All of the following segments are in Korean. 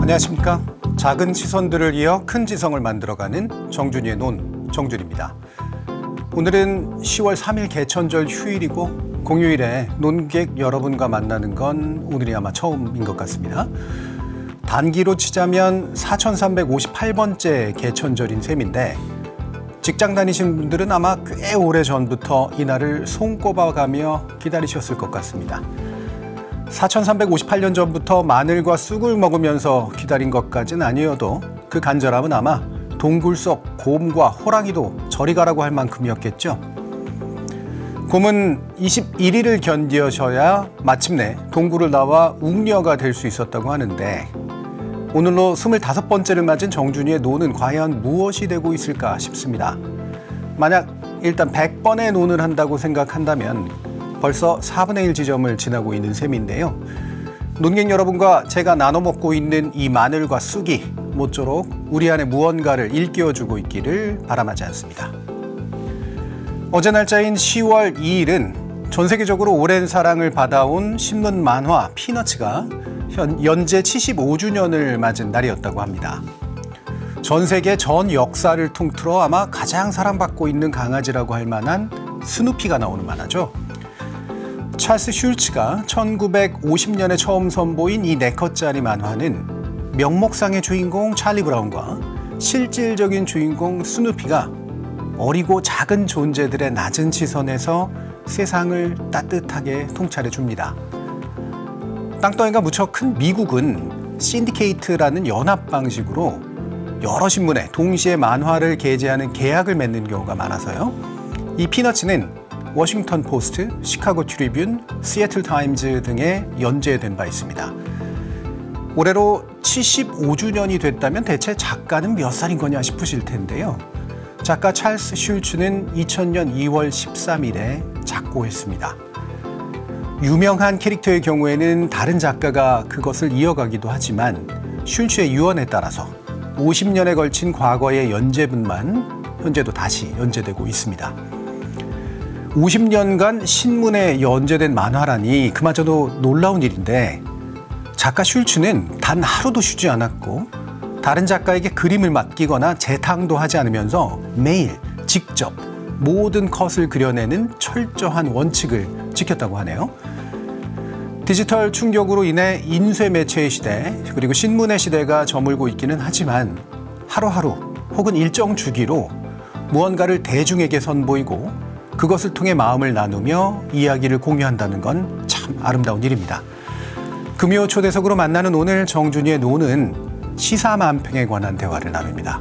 안녕하십니까. 작은 시선들을 이어 큰 지성을 만들어가는 정준이의 논, 정준입니다. 오늘은 10월 3일 개천절 휴일이고 공휴일에 논객 여러분과 만나는 건 오늘이 아마 처음인 것 같습니다. 단기로 치자면 4358번째 개천절인 셈인데 직장 다니신 분들은 아마 꽤 오래전부터 이날을 손꼽아가며 기다리셨을 것 같습니다. 4358년 전부터 마늘과 쑥을 먹으면서 기다린 것까지는 아니어도 그 간절함은 아마 동굴 속 곰과 호랑이도 저리 가라고 할 만큼이었겠죠. 곰은 21일을 견디셔야 마침내 동굴을 나와 웅녀가 될 수 있었다고 하는데 오늘로 25번째를 맞은 정준이의 논은 과연 무엇이 되고 있을까 싶습니다. 만약 일단 100번의 논을 한다고 생각한다면 벌써 4분의 1 지점을 지나고 있는 셈인데요. 논객 여러분과 제가 나눠 먹고 있는 이 마늘과 쑥이 모쪼록 우리 안에 무언가를 일깨워주고 있기를 바람하지 않습니다. 어제 날짜인 10월 2일은 전 세계적으로 오랜 사랑을 받아온 신문 만화 피너츠가 연재 75주년을 맞은 날이었다고 합니다. 전 세계 전 역사를 통틀어 아마 가장 사랑받고 있는 강아지라고 할 만한 스누피가 나오는 만화죠. 찰스 슐츠가 1950년에 처음 선보인 이 4컷짜리 만화는 명목상의 주인공 찰리 브라운과 실질적인 주인공 스누피가 어리고 작은 존재들의 낮은 시선에서 세상을 따뜻하게 통찰해 줍니다. 땅덩이가 무척 큰 미국은 신디케이트라는 연합 방식으로 여러 신문에 동시에 만화를 게재하는 계약을 맺는 경우가 많아서요. 이 피너츠는 워싱턴 포스트, 시카고 트리뷴, 시애틀 타임즈 등에 연재된 바 있습니다. 올해로 75주년이 됐다면 대체 작가는 몇 살인 거냐 싶으실 텐데요. 작가 찰스 슐츠는 2000년 2월 13일에 작고했습니다. 유명한 캐릭터의 경우에는 다른 작가가 그것을 이어가기도 하지만 슐츠의 유언에 따라서 50년에 걸친 과거의 연재분만 현재도 다시 연재되고 있습니다. 50년간 신문에 연재된 만화라니 그마저도 놀라운 일인데 작가 슐츠는 단 하루도 쉬지 않았고 다른 작가에게 그림을 맡기거나 재탕도 하지 않으면서 매일 직접 모든 컷을 그려내는 철저한 원칙을 지켰다고 하네요. 디지털 충격으로 인해 인쇄 매체의 시대 그리고 신문의 시대가 저물고 있기는 하지만 하루하루 혹은 일정 주기로 무언가를 대중에게 선보이고 그것을 통해 마음을 나누며 이야기를 공유한다는 건 참 아름다운 일입니다. 금요 초대석으로 만나는 오늘 정준이의 논은 시사만평에 관한 대화를 나눕니다.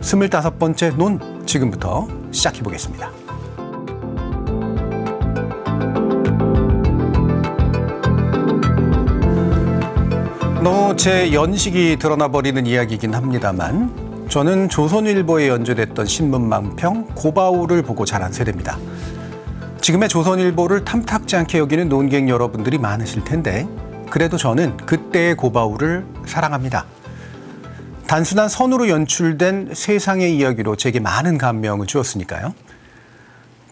25번째 논 지금부터 시작해 보겠습니다. 너무 제 연식이 드러나 버리는 이야기이긴 합니다만 저는 조선일보에 연재됐던 신문만평 고바우를 보고 자란 세대입니다. 지금의 조선일보를 탐탁지 않게 여기는 논객 여러분들이 많으실 텐데 그래도 저는 그때의 고바우를 사랑합니다. 단순한 선으로 연출된 세상의 이야기로 제게 많은 감명을 주었으니까요.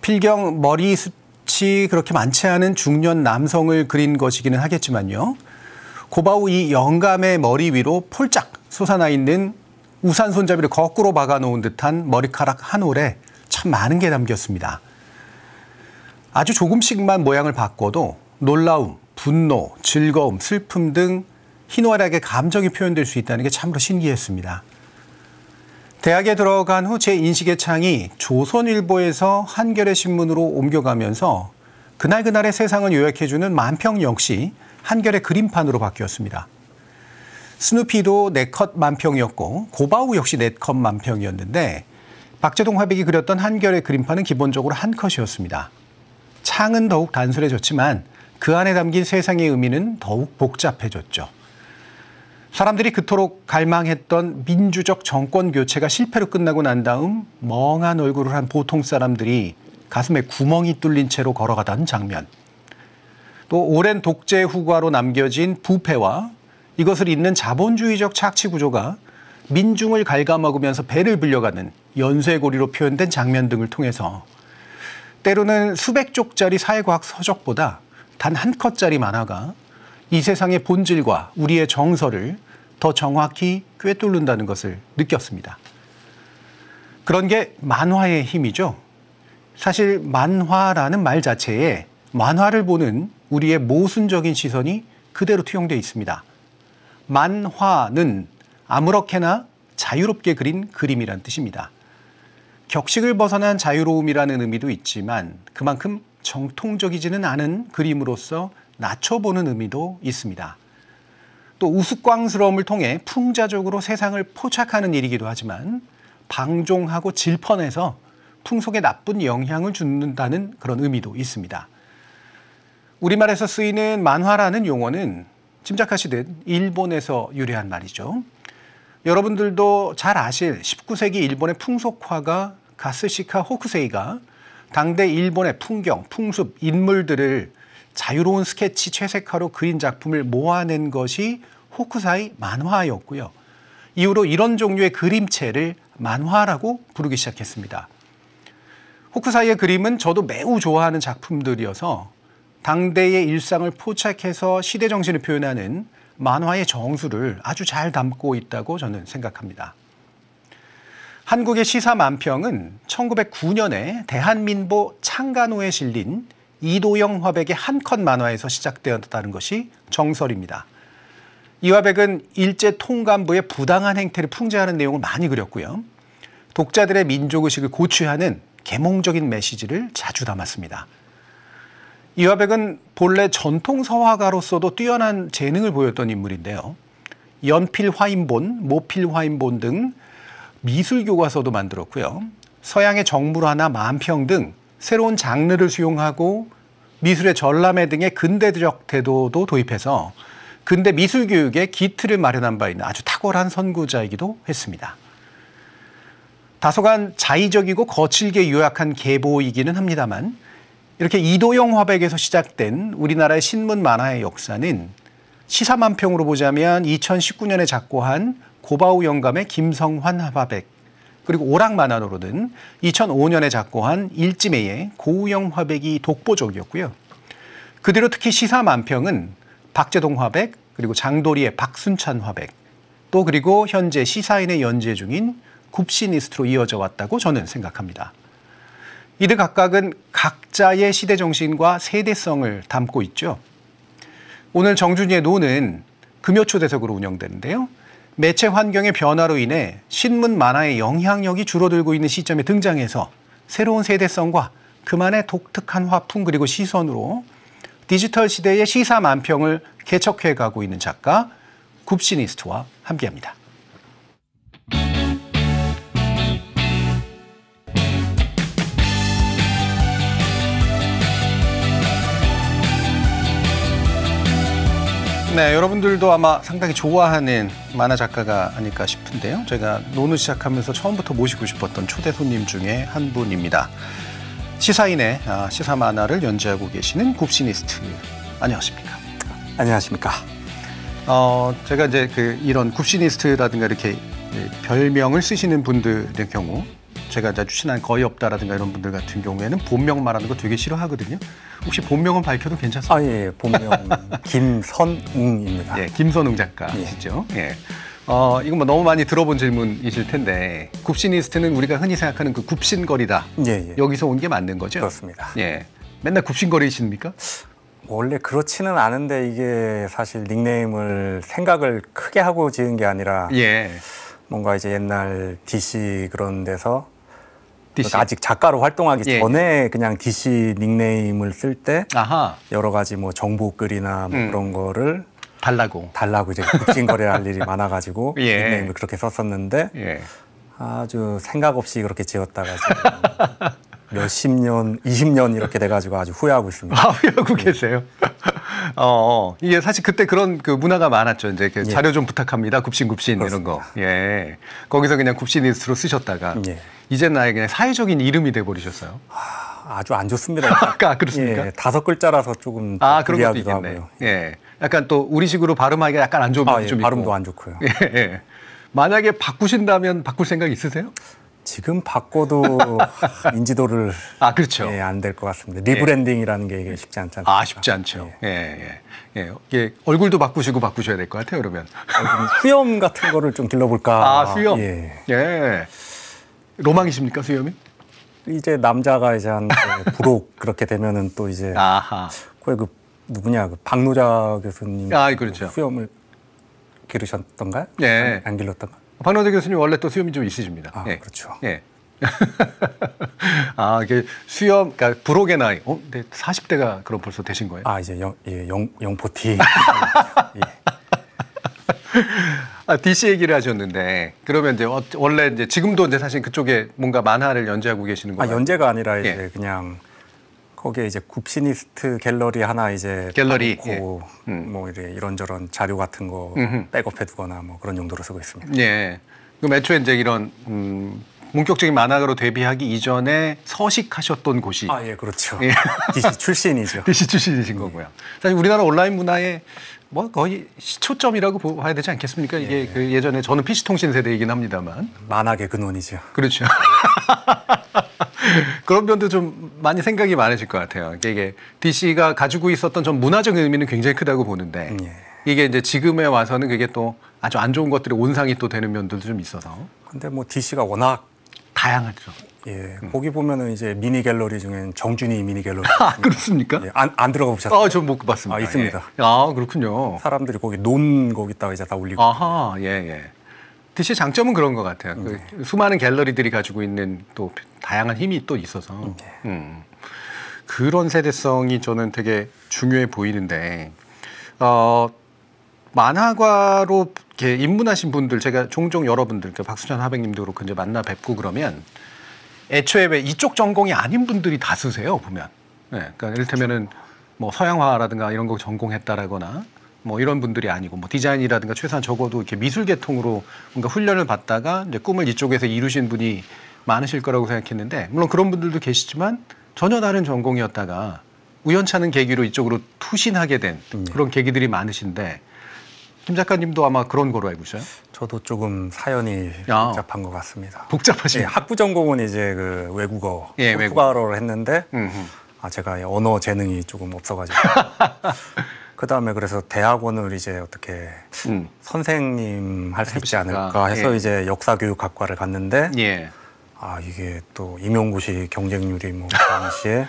필경 머리숱이 그렇게 많지 않은 중년 남성을 그린 것이기는 하겠지만요. 고바우 이 영감의 머리 위로 폴짝 솟아나 있는 우산 손잡이를 거꾸로 박아놓은 듯한 머리카락 한 올에 참 많은 게 담겼습니다. 아주 조금씩만 모양을 바꿔도 놀라움, 분노, 즐거움, 슬픔 등 희노애락의 감정이 표현될 수 있다는 게 참으로 신기했습니다. 대학에 들어간 후 제 인식의 창이 조선일보에서 한겨레 신문으로 옮겨가면서 그날그날의 세상을 요약해주는 만평 역시 한겨레 그림판으로 바뀌었습니다. 스누피도 4컷 만평이었고 고바우 역시 4컷 만평이었는데 박재동 화백이 그렸던 한겨레 그림판은 기본적으로 한 컷이었습니다. 창은 더욱 단순해졌지만 그 안에 담긴 세상의 의미는 더욱 복잡해졌죠. 사람들이 그토록 갈망했던 민주적 정권 교체가 실패로 끝나고 난 다음 멍한 얼굴을 한 보통 사람들이 가슴에 구멍이 뚫린 채로 걸어가던 장면. 또 오랜 독재 후과로 남겨진 부패와 이것을 잇는 자본주의적 착취 구조가 민중을 갉아먹으면서 배를 불려가는 연쇄고리로 표현된 장면 등을 통해서 때로는 수백 쪽짜리 사회과학 서적보다 단 한 컷짜리 만화가 이 세상의 본질과 우리의 정서를 더 정확히 꿰뚫는다는 것을 느꼈습니다. 그런 게 만화의 힘이죠. 사실 만화라는 말 자체에 만화를 보는 우리의 모순적인 시선이 그대로 투영되어 있습니다. 만화는 아무렇게나 자유롭게 그린 그림이란 뜻입니다. 격식을 벗어난 자유로움이라는 의미도 있지만 그만큼 정통적이지는 않은 그림으로서 낮춰보는 의미도 있습니다. 또 우스꽝스러움을 통해 풍자적으로 세상을 포착하는 일이기도 하지만 방종하고 질펀해서 풍속에 나쁜 영향을 준다는 그런 의미도 있습니다. 우리말에서 쓰이는 만화라는 용어는 짐작하시듯 일본에서 유래한 말이죠. 여러분들도 잘 아실 19세기 일본의 풍속화가 가스시카 호쿠세이가 당대 일본의 풍경, 풍습, 인물들을 자유로운 스케치 채색화로 그린 작품을 모아낸 것이 호쿠사이 만화였고요. 이후로 이런 종류의 그림체를 만화라고 부르기 시작했습니다. 호쿠사이의 그림은 저도 매우 좋아하는 작품들이어서 당대의 일상을 포착해서 시대 정신을 표현하는 만화의 정수를 아주 잘 담고 있다고 저는 생각합니다. 한국의 시사만평은 1909년에 대한민보 창간호에 실린 이도영 화백의 한 컷 만화에서 시작되었다는 것이 정설입니다. 이 화백은 일제 통감부의 부당한 행태를 풍자하는 내용을 많이 그렸고요. 독자들의 민족의식을 고취하는 계몽적인 메시지를 자주 담았습니다. 이 화백은 본래 전통 서화가로서도 뛰어난 재능을 보였던 인물인데요. 연필 화인본, 모필 화인본 등 미술 교과서도 만들었고요. 서양의 정물화나 만평 등 새로운 장르를 수용하고 미술의 전람회 등의 근대적 태도도 도입해서 근대 미술 교육의 기틀을 마련한 바 있는 아주 탁월한 선구자이기도 했습니다. 다소간 자의적이고 거칠게 요약한 계보이기는 합니다만 이렇게 이도영 화백에서 시작된 우리나라의 신문 만화의 역사는 시사만평으로 보자면 2019년에 작고한 고바우 영감의 김성환 화백, 그리고 오락 만화로는 2005년에 작고한 일지매의 고우영 화백이 독보적이었고요. 그 뒤로 특히 시사만평은 박재동 화백, 그리고 장도리의 박순찬 화백, 또 그리고 현재 시사인에 연재 중인 굽시니스트로 이어져 왔다고 저는 생각합니다. 이들 각각은 각자의 시대 정신과 세대성을 담고 있죠. 오늘 정준이의 노는 금요초대석으로 운영되는데요. 매체 환경의 변화로 인해 신문 만화의 영향력이 줄어들고 있는 시점에 등장해서 새로운 세대성과 그만의 독특한 화풍 그리고 시선으로 디지털 시대의 시사만평을 개척해가고 있는 작가 굽시니스트와 함께합니다. 네, 여러분들도 아마 상당히 좋아하는 만화 작가가 아닐까 싶은데요. 제가 노는 시작하면서 처음부터 모시고 싶었던 초대 손님 중에 한 분입니다. 시사인의 시사 만화를 연재하고 계시는 굽시니스트. 안녕하십니까? 안녕하십니까? 제가 이제 이런 굽시니스트라든가 이렇게 별명을 쓰시는 분들의 경우 제가 자주 친한 거의 없다라든가 이런 분들 같은 경우에는 본명 말하는 거 되게 싫어하거든요. 혹시 본명은 밝혀도 괜찮습니까? 예, 본명 김선웅입니다. 예, 김선웅 작가시죠. 예. 이건 뭐 너무 많이 들어본 질문이실 텐데 굽시니스트는 우리가 흔히 생각하는 그 굽신거리다. 예. 여기서 온 게 맞는 거죠? 그렇습니다. 예. 맨날 굽신거리십니까? 원래 그렇지는 않은데 이게 사실 닉네임을 생각을 크게 하고 지은 게 아니라 뭔가 이제 옛날 DC 그런 데서 DC. 아직 작가로 활동하기 전에 그냥 DC 닉네임을 쓸 때 여러 가지 뭐 정보글이나 뭐 그런 거를 달라고 이제 굽신거려야 할 일이 많아가지고 닉네임을 그렇게 썼었는데 아주 생각 없이 그렇게 지었다가 지금 몇십 년, 20년 이렇게 돼가지고 아주 후회하고 있습니다. 후회하고 계세요? 이게 사실 그때 그런 그 문화가 많았죠. 이제 자료 좀 부탁합니다. 굽신 이런 거. 예. 거기서 그냥 굽시니스트로 쓰셨다가 이제는 아예 그냥 사회적인 이름이 돼버리셨어요. 아주 안 좋습니다. 그렇습니까? 5글자라서 조금 그런 것도 있겠네요. 예. 약간 또 우리식으로 발음하기가 약간 안 좋은 부분이 좀 있고. 발음도 안 좋고요. 예. 만약에 바꾸신다면 바꿀 생각 있으세요? 지금 바꿔도 인지도를 그렇죠. 예, 안 될 것 같습니다. 리브랜딩이라는 게 이게 쉽지 않지 않습니까? 쉽지 않죠. 이게 얼굴도 바꾸셔야 될 것 같아요. 그러면 수염 같은 거를 좀 길러볼까. 수염. 예. 로망이십니까, 수염이? 이제 남자가 이제 한 부록 그렇게 되면은 또 이제 거의 그 누구냐 그 박노자 교수님 그렇죠. 수염을 기르셨던가요? 예. 안 길렀던가? 박노자 교수님 원래 또 수염이 좀 있으십니다. 그렇죠. 예. 이게 수염, 그러니까 부록의 나이. 근데 40대가 그럼 벌써 되신 거예요? 이제 영포티. DC 얘기를 하셨는데 그러면 이제 원래 이제 지금도 이제 사실 그쪽에 뭔가 만화를 연재하고 계시는 거예요? 연재가 아니라 이제 그냥 거기에 이제 굽시니스트 갤러리 하나 이제 갤러리 뭐 이런저런 자료 같은 거 백업해두거나 뭐 그런 용도로 쓰고 있습니다. 예. 그럼 애초에 이제 이런 본격적인 만화가로 데뷔하기 이전에 서식하셨던 곳이 그렇죠. DC 출신이죠. DC 출신이신 거고요. 사실 우리나라 온라인 문화의 뭐 거의 시초점이라고 봐야 되지 않겠습니까? 이게 그 예전에 저는 PC통신 세대이긴 합니다만 만화계 근원이죠. 그렇죠. 그런 면도 좀 많이 생각이 많으실 것 같아요. 이게 DC가 가지고 있었던 전 문화적 의미는 굉장히 크다고 보는데 이게 이제 지금에 와서는 그게 또 아주 안 좋은 것들이 온상이 또 되는 면들도 좀 있어서. 근데 뭐 DC가 워낙 다양하죠. 거기 보면은 이제 미니 갤러리 중엔 정준이 미니 갤러리. 그렇습니까? 안 들어가 보셨어요? 저 못 봤습니다. 있습니다. 그렇군요. 사람들이 거기 논 거기다가 이제 다 올리고. DC 장점은 그런 것 같아요. 그 수많은 갤러리들이 가지고 있는 또 다양한 힘이 또 있어서 그런 세대성이 저는 되게 중요해 보이는데 만화가로 이렇게 입문하신 분들 제가 종종 여러분들 박수찬 하백님도 그렇고 이제 만나 뵙고 그러면 애초에 왜 이쪽 전공이 아닌 분들이 다수세요 보면. 그러니까 이를테면은 뭐 서양화라든가 이런 거 전공했다라거나 뭐 이런 분들이 아니고 뭐 디자인이라든가 최소한 적어도 이렇게 미술 계통으로 뭔가 훈련을 받다가 이제 꿈을 이쪽에서 이루신 분이 많으실 거라고 생각했는데 물론 그런 분들도 계시지만 전혀 다른 전공이었다가 우연찮은 계기로 이쪽으로 투신하게 된 그런 계기들이 많으신데 김 작가님도 아마 그런 거로 알고 있어요? 저도 조금 사연이 복잡한 것 같습니다. 복잡하시죠? 학부 전공은 이제 그 외국어, 포르투갈어를 했는데 제가 언어 재능이 조금 없어가지고 그 다음에 그래서 대학원을 이제 어떻게 선생님 할 수 있지 않을까 해서 이제 역사교육학과를 갔는데 이게 또 임용고시 경쟁률이 뭐 그 당시에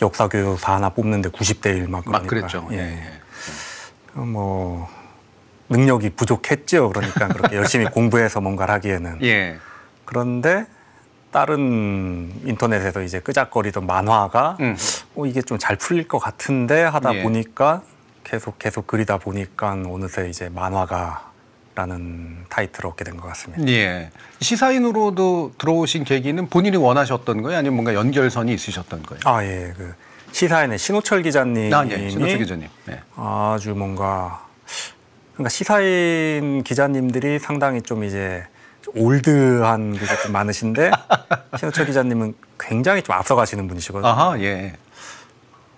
역사교육사 하나 뽑는데 90대 1 막 그랬죠. 뭐 능력이 부족했죠. 그러니까 그렇게 열심히 공부해서 뭔가를 하기에는. 그런데 다른 인터넷에서 이제 끄적거리던 만화가 이게 좀 잘 풀릴 것 같은데 하다 보니까 계속 그리다 보니까 어느새 이제 만화가라는 타이틀을 얻게 된 것 같습니다. 시사인으로도 들어오신 계기는 본인이 원하셨던 거예요? 아니면 뭔가 연결선이 있으셨던 거예요? 그 시사인의 신호철 기자님이 신호철 기자님. 아주 뭔가 그러니까 시사인 기자님들이 상당히 좀 이제 올드한 게 좀 많으신데 신호철 기자님은 굉장히 좀 앞서가시는 분이시거든요.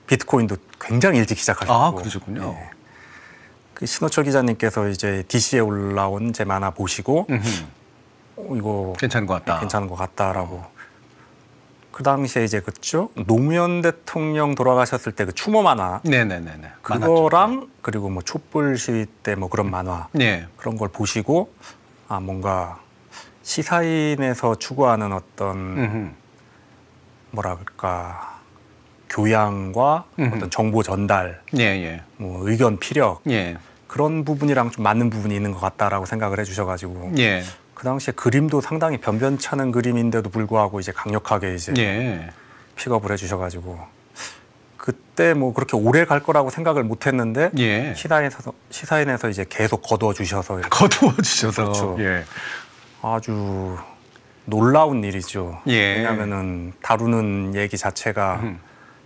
비트코인도 굉장히 일찍 시작하셨고. 그러셨군요. 그 신호철 기자님께서 이제 DC에 올라온 제 만화 보시고 이거 괜찮은 것 같다라고. 그 당시에 이제 그죠 노무현 대통령 돌아가셨을 때 그 추모 만화. 그거랑 그리고 뭐 촛불 시위 때 뭐 그런 만화. 그런 걸 보시고 뭔가 시사인에서 추구하는 어떤 뭐랄까 교양과 어떤 정보 전달, 뭐 의견 피력 그런 부분이랑 좀 맞는 부분이 있는 것 같다라고 생각을 해주셔가지고 그 당시에 그림도 상당히 변변찮은 그림인데도 불구하고 이제 강력하게 이제 픽업을 해주셔가지고 그때 뭐 그렇게 오래 갈 거라고 생각을 못했는데 시사인에서 이제 계속 거두어 주셔서 그렇죠. 아주 놀라운 일이죠. 왜냐하면은 다루는 얘기 자체가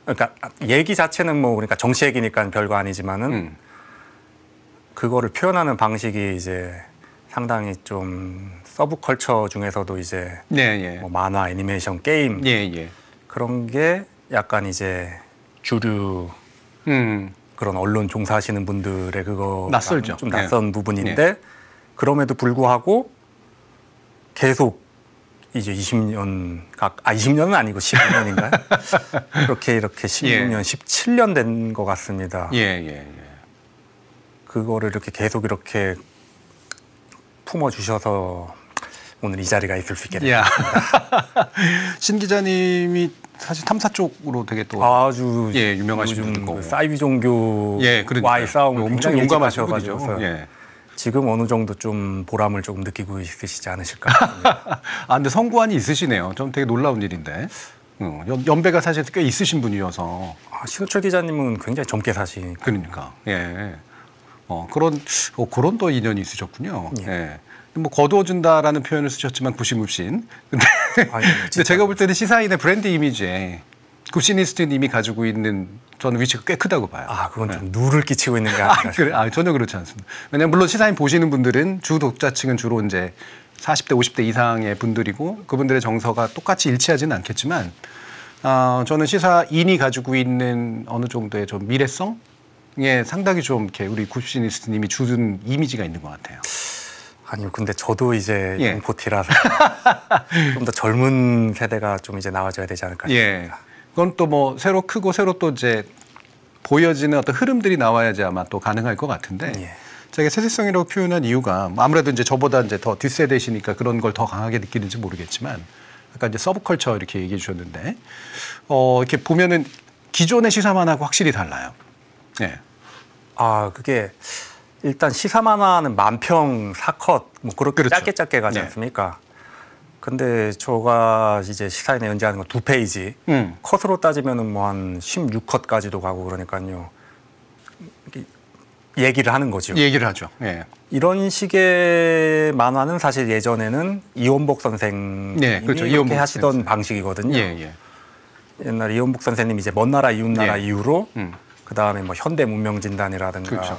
그러니까 얘기 자체는 뭐 그러니까 정치 얘기니까 별거 아니지만은 그거를 표현하는 방식이 이제 상당히 좀 서브컬처 중에서도 이제 뭐 만화, 애니메이션, 게임 그런 게 약간 이제 주류 그런 언론 종사하시는 분들의 그거 낯설죠. 좀 낯선 부분인데 그럼에도 불구하고 계속 이제 20년은 아니고 15년인가요? 이렇게 16년, 17년 된 것 같습니다. 그거를 이렇게 계속 이렇게 품어주셔서 오늘 이 자리가 있을 수 있게 됐습니다. 신 기자님이 사실 탐사 쪽으로 되게 또 아주 유명하신 분이고 그 사이비 종교와의 싸움을 엄청 굉장히 용감하셔가지고 지금 어느 정도 좀 보람을 조금 느끼고 있으시지 않으실까. 근데 성구안이 있으시네요. 좀 되게 놀라운 일인데. 연배가 사실 꽤 있으신 분이어서. 신우철 기자님은 굉장히 젊게 사시니까. 그러니까. 그런 또 인연이 있으셨군요. 뭐 거두어준다라는 표현을 쓰셨지만 굽신굽신. 근데 제가 볼 때는 시사인의 브랜드 이미지에 굽신이스트님이 가지고 있는 저는 위치가 꽤 크다고 봐요. 그건 좀 누를 끼치고 있는 게 아닌가 싶어요. 전혀 그렇지 않습니다. 왜냐하면 물론 시사인 보시는 분들은 주 독자층은 주로 이제 40대, 50대 이상의 분들이고 그분들의 정서가 똑같이 일치하지는 않겠지만 저는 시사인이 가지고 있는 어느 정도의 좀 미래성에 상당히 좀 이렇게 우리 굽신이스트님이 주는 이미지가 있는 것 같아요. 아니요, 근데 저도 이제 영포티라서 좀 더 젊은 세대가 좀 이제 나와줘야 되지 않을까 싶습니다. 그건 또 뭐 새로 크고 새로 또 이제 보여지는 어떤 흐름들이 나와야지 아마 또 가능할 것 같은데 제가 세대성이라고 표현한 이유가 아무래도 이제 저보다 이제 더 뒷세대시니까 그런 걸 더 강하게 느끼는지 모르겠지만 아까 이제 서브컬처 이렇게 얘기해 주셨는데 이렇게 보면은 기존의 시사만하고 확실히 달라요. 그게 일단 시사 만화는 만평 4컷 뭐 그렇게 그렇죠. 짧게 가지 않습니까? 근데 저가 이제 시사인에 연재하는 건 2페이지. 컷으로 따지면은 뭐 한 16컷까지도 가고 그러니까요. 얘기를 하는 거죠. 얘기를 하죠. 이런 식의 만화는 사실 예전에는 이원복 선생님이 이렇게 하시던 방식이거든요. 옛날 이원복 선생님이 이제 먼 나라 이웃 나라 이후로 그다음에 뭐 현대 문명 진단이라든가 그렇죠.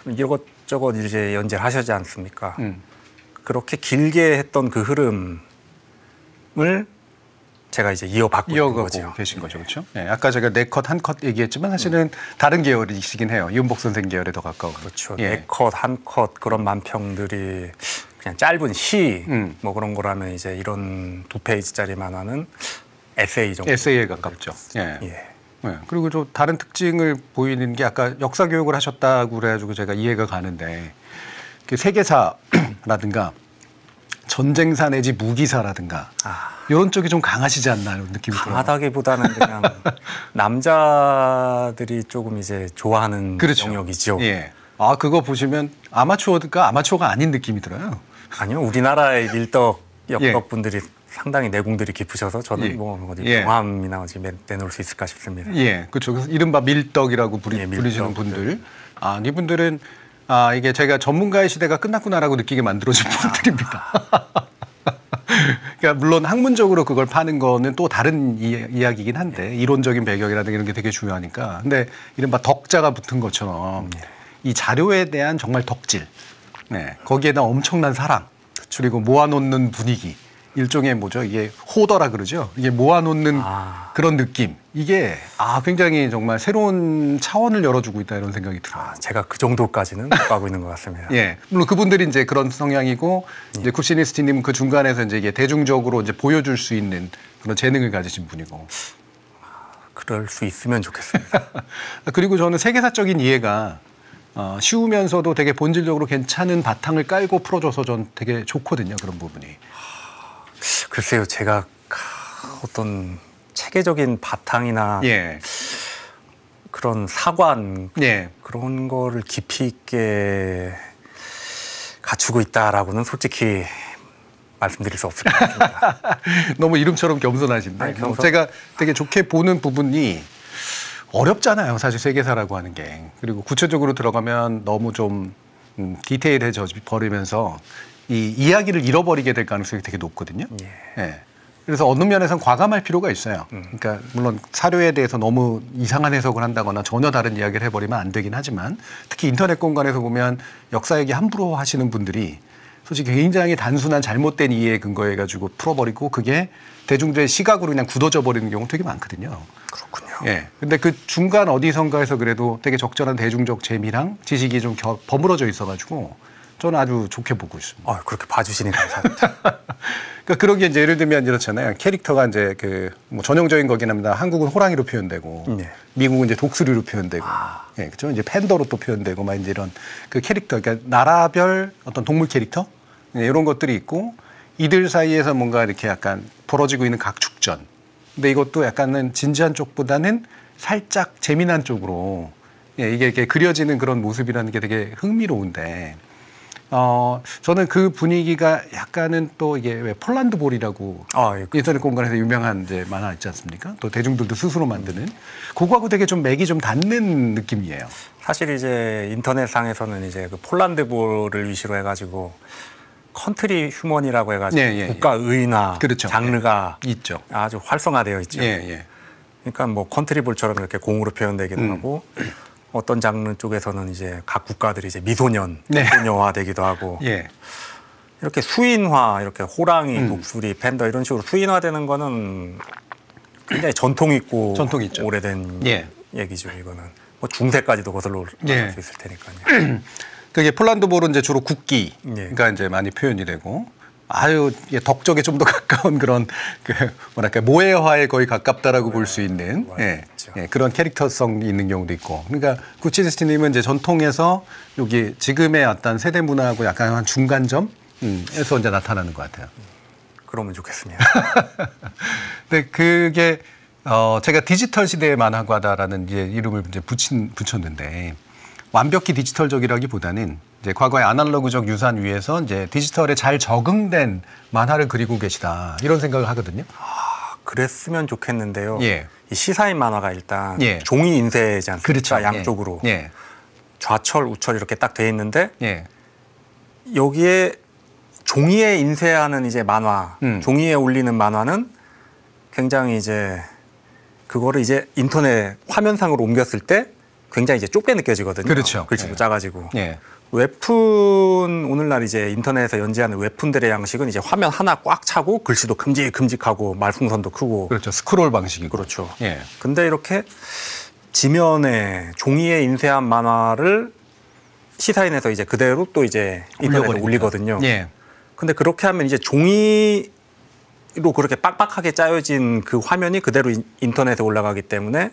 이것저것 이제 연재를 하시지 않습니까? 그렇게 길게 했던 그 흐름을 제가 이제 이어받고 있는 거죠. 계신 거죠, 그렇죠? 아까 제가 4컷, 1컷 얘기했지만 사실은 다른 계열이시긴 해요. 이은복 선생 계열에 더 가까운. 그렇죠. 4컷, 1컷 그런 만평들이 그냥 짧은 시 뭐 그런 거라면 이제 이런 2페이지짜리 만화는 에세이 정도. 에세이에 가깝죠. 그리고 좀 다른 특징을 보이는 게 아까 역사 교육을 하셨다고 그래가지고 제가 이해가 가는데 그 세계사라든가 전쟁사 내지 무기사라든가 이런 쪽이 좀 강하시지 않나 이런 느낌이 들어요. 강하다기보다는 그냥 남자들이 조금 이제 좋아하는 영역이죠. 그거 보시면 아마추어가 아닌 느낌이 들어요. 아니요, 우리나라의 밀덕 역덕분들이 상당히 내공들이 깊으셔서 저는 뭐 어디 경함이나 어디 내놓을 수 있을까 싶습니다. 그렇죠. 그래서 이른바 밀덕이라고 부르시는 분들, 이분들은 이게 제가 전문가의 시대가 끝났구나라고 느끼게 만들어준 분들입니다. 그러니까 물론 학문적으로 그걸 파는 거는 또 다른 이야기이긴 한데 이론적인 배경이라든가 이런 게 되게 중요하니까. 근데 이른바 덕자가 붙은 것처럼 이 자료에 대한 정말 덕질, 거기에 대한 엄청난 사랑, 그리고 모아놓는 분위기. 일종의 뭐죠? 이게 호더라 그러죠? 이게 모아놓는 그런 느낌. 이게 굉장히 정말 새로운 차원을 열어주고 있다 이런 생각이 들어요. 제가 그 정도까지는 못 가고 있는 것 같습니다. 물론 그분들이 이제 그런 성향이고 이제 굽신이스트님은 그 중간에서 이제 이게 대중적으로 이제 보여줄 수 있는 그런 재능을 가지신 분이고. 그럴 수 있으면 좋겠습니다. 그리고 저는 세계사적인 이해가 쉬우면서도 되게 본질적으로 괜찮은 바탕을 깔고 풀어줘서 전 되게 좋거든요. 그런 부분이. 글쎄요, 제가 어떤 체계적인 바탕이나 그런 사관 그런 거를 깊이 있게 갖추고 있다라고는 솔직히 말씀드릴 수 없을 것 같습니다. 너무 이름처럼 겸손하신데 제가 되게 좋게 보는 부분이 어렵잖아요. 사실 세계사라고 하는 게. 그리고 구체적으로 들어가면 너무 좀 디테일해져 버리면서 이 이야기를 잃어버리게 될 가능성이 되게 높거든요. 그래서 어느 면에서는 과감할 필요가 있어요. 그러니까 물론 사료에 대해서 너무 이상한 해석을 한다거나 전혀 다른 이야기를 해버리면 안 되긴 하지만 특히 인터넷 공간에서 보면 역사 얘기 함부로 하시는 분들이 솔직히 굉장히 단순한 잘못된 이해에 근거해가지고 풀어버리고 그게 대중들의 시각으로 그냥 굳어져 버리는 경우 되게 많거든요. 그렇군요. 근데 그 중간 어디선가에서 그래도 되게 적절한 대중적 재미랑 지식이 좀 버무러져 있어가지고 저는 아주 좋게 보고 있습니다. 그렇게 봐주시니 감사합니다. 그러니까 그런 게 이제 예를 들면 이렇잖아요. 캐릭터가 이제 그 뭐 전형적인 거긴 합니다. 한국은 호랑이로 표현되고, 네. 미국은 이제 독수리로 표현되고, 예, 그렇죠. 이제 팬더로 또 표현되고, 막 이제 이런 그 캐릭터, 그러니까 나라별 어떤 동물 캐릭터 이런 것들이 있고, 이들 사이에서 뭔가 이렇게 약간 벌어지고 있는 각축전. 근데 이것도 약간은 진지한 쪽보다는 살짝 재미난 쪽으로, 예, 이게 이렇게 그려지는 그런 모습이라는 게 되게 흥미로운데. 저는 그 분위기가 약간은 또 이게 왜 폴란드 볼이라고 인터넷 공간에서 유명한 이제 만화 있지 않습니까? 또 대중들도 스스로 만드는 그거하고 되게 좀 맥이 좀 닿는 느낌이에요. 사실 이제 인터넷상에서는 이제 그 폴란드 볼을 위시로 해가지고 컨트리 휴먼이라고 해가지고 국가 의나 그렇죠. 장르가 있죠. 아주 활성화되어 있죠. 그러니까 뭐 컨트리 볼처럼 이렇게 공으로 표현되기도 하고. 어떤 장르 쪽에서는 이제 각 국가들이 이제 미소년화되기도 하고 이렇게 수인화, 이렇게 호랑이, 독수리, 팬더 이런 식으로 수인화되는 거는 굉장히 전통 있고 오래된 얘기죠. 이거는 뭐 중세까지도 거슬러 올라갈 수 있을 테니까요. 그게 폴란드 볼은 이제 주로 국기가 이제 많이 표현이 되고. 아유, 덕적에 좀 더 가까운 그런 그 뭐랄까 모해화에 거의 가깝다라고 볼 수 있는 그런 캐릭터성이 있는 경우도 있고. 그러니까 구치스티님은 이제 전통에서 여기 지금의 어떤 세대 문화하고 약간 한 중간점에서 이제 나타나는 것 같아요. 그러면 좋겠습니다. 근데 그게 제가 디지털 시대의 만화가다라는 이제 이름을 이제 붙였는데 완벽히 디지털적이라기보다는 이제 과거의 아날로그적 유산 위에서 이제 디지털에 잘 적응된 만화를 그리고 계시다 이런 생각을 하거든요. 그랬으면 좋겠는데요. 이 시사인 만화가 일단 종이 인쇄지 않습니까? 그렇죠. 양쪽으로 좌철, 우철 이렇게 딱 돼 있는데 여기에 종이에 인쇄하는 이제 만화, 종이에 올리는 만화는 굉장히 이제 그거를 이제 인터넷 화면상으로 옮겼을 때 굉장히 이제 좁게 느껴지거든요. 그렇죠. 글씨도 작아지고. 웹툰 오늘날 이제 인터넷에서 연재하는 웹툰들의 양식은 이제 화면 하나 꽉 차고 글씨도 큼직큼직하고 말풍선도 크고. 그렇죠. 스크롤 방식이고. 그렇죠. 근데 이렇게 지면에 종이에 인쇄한 만화를 시사인에서 이제 그대로 또 이제 인터넷에 올리거든요. 근데 그렇게 하면 이제 종이로 그렇게 빡빡하게 짜여진 그 화면이 그대로 인터넷에 올라가기 때문에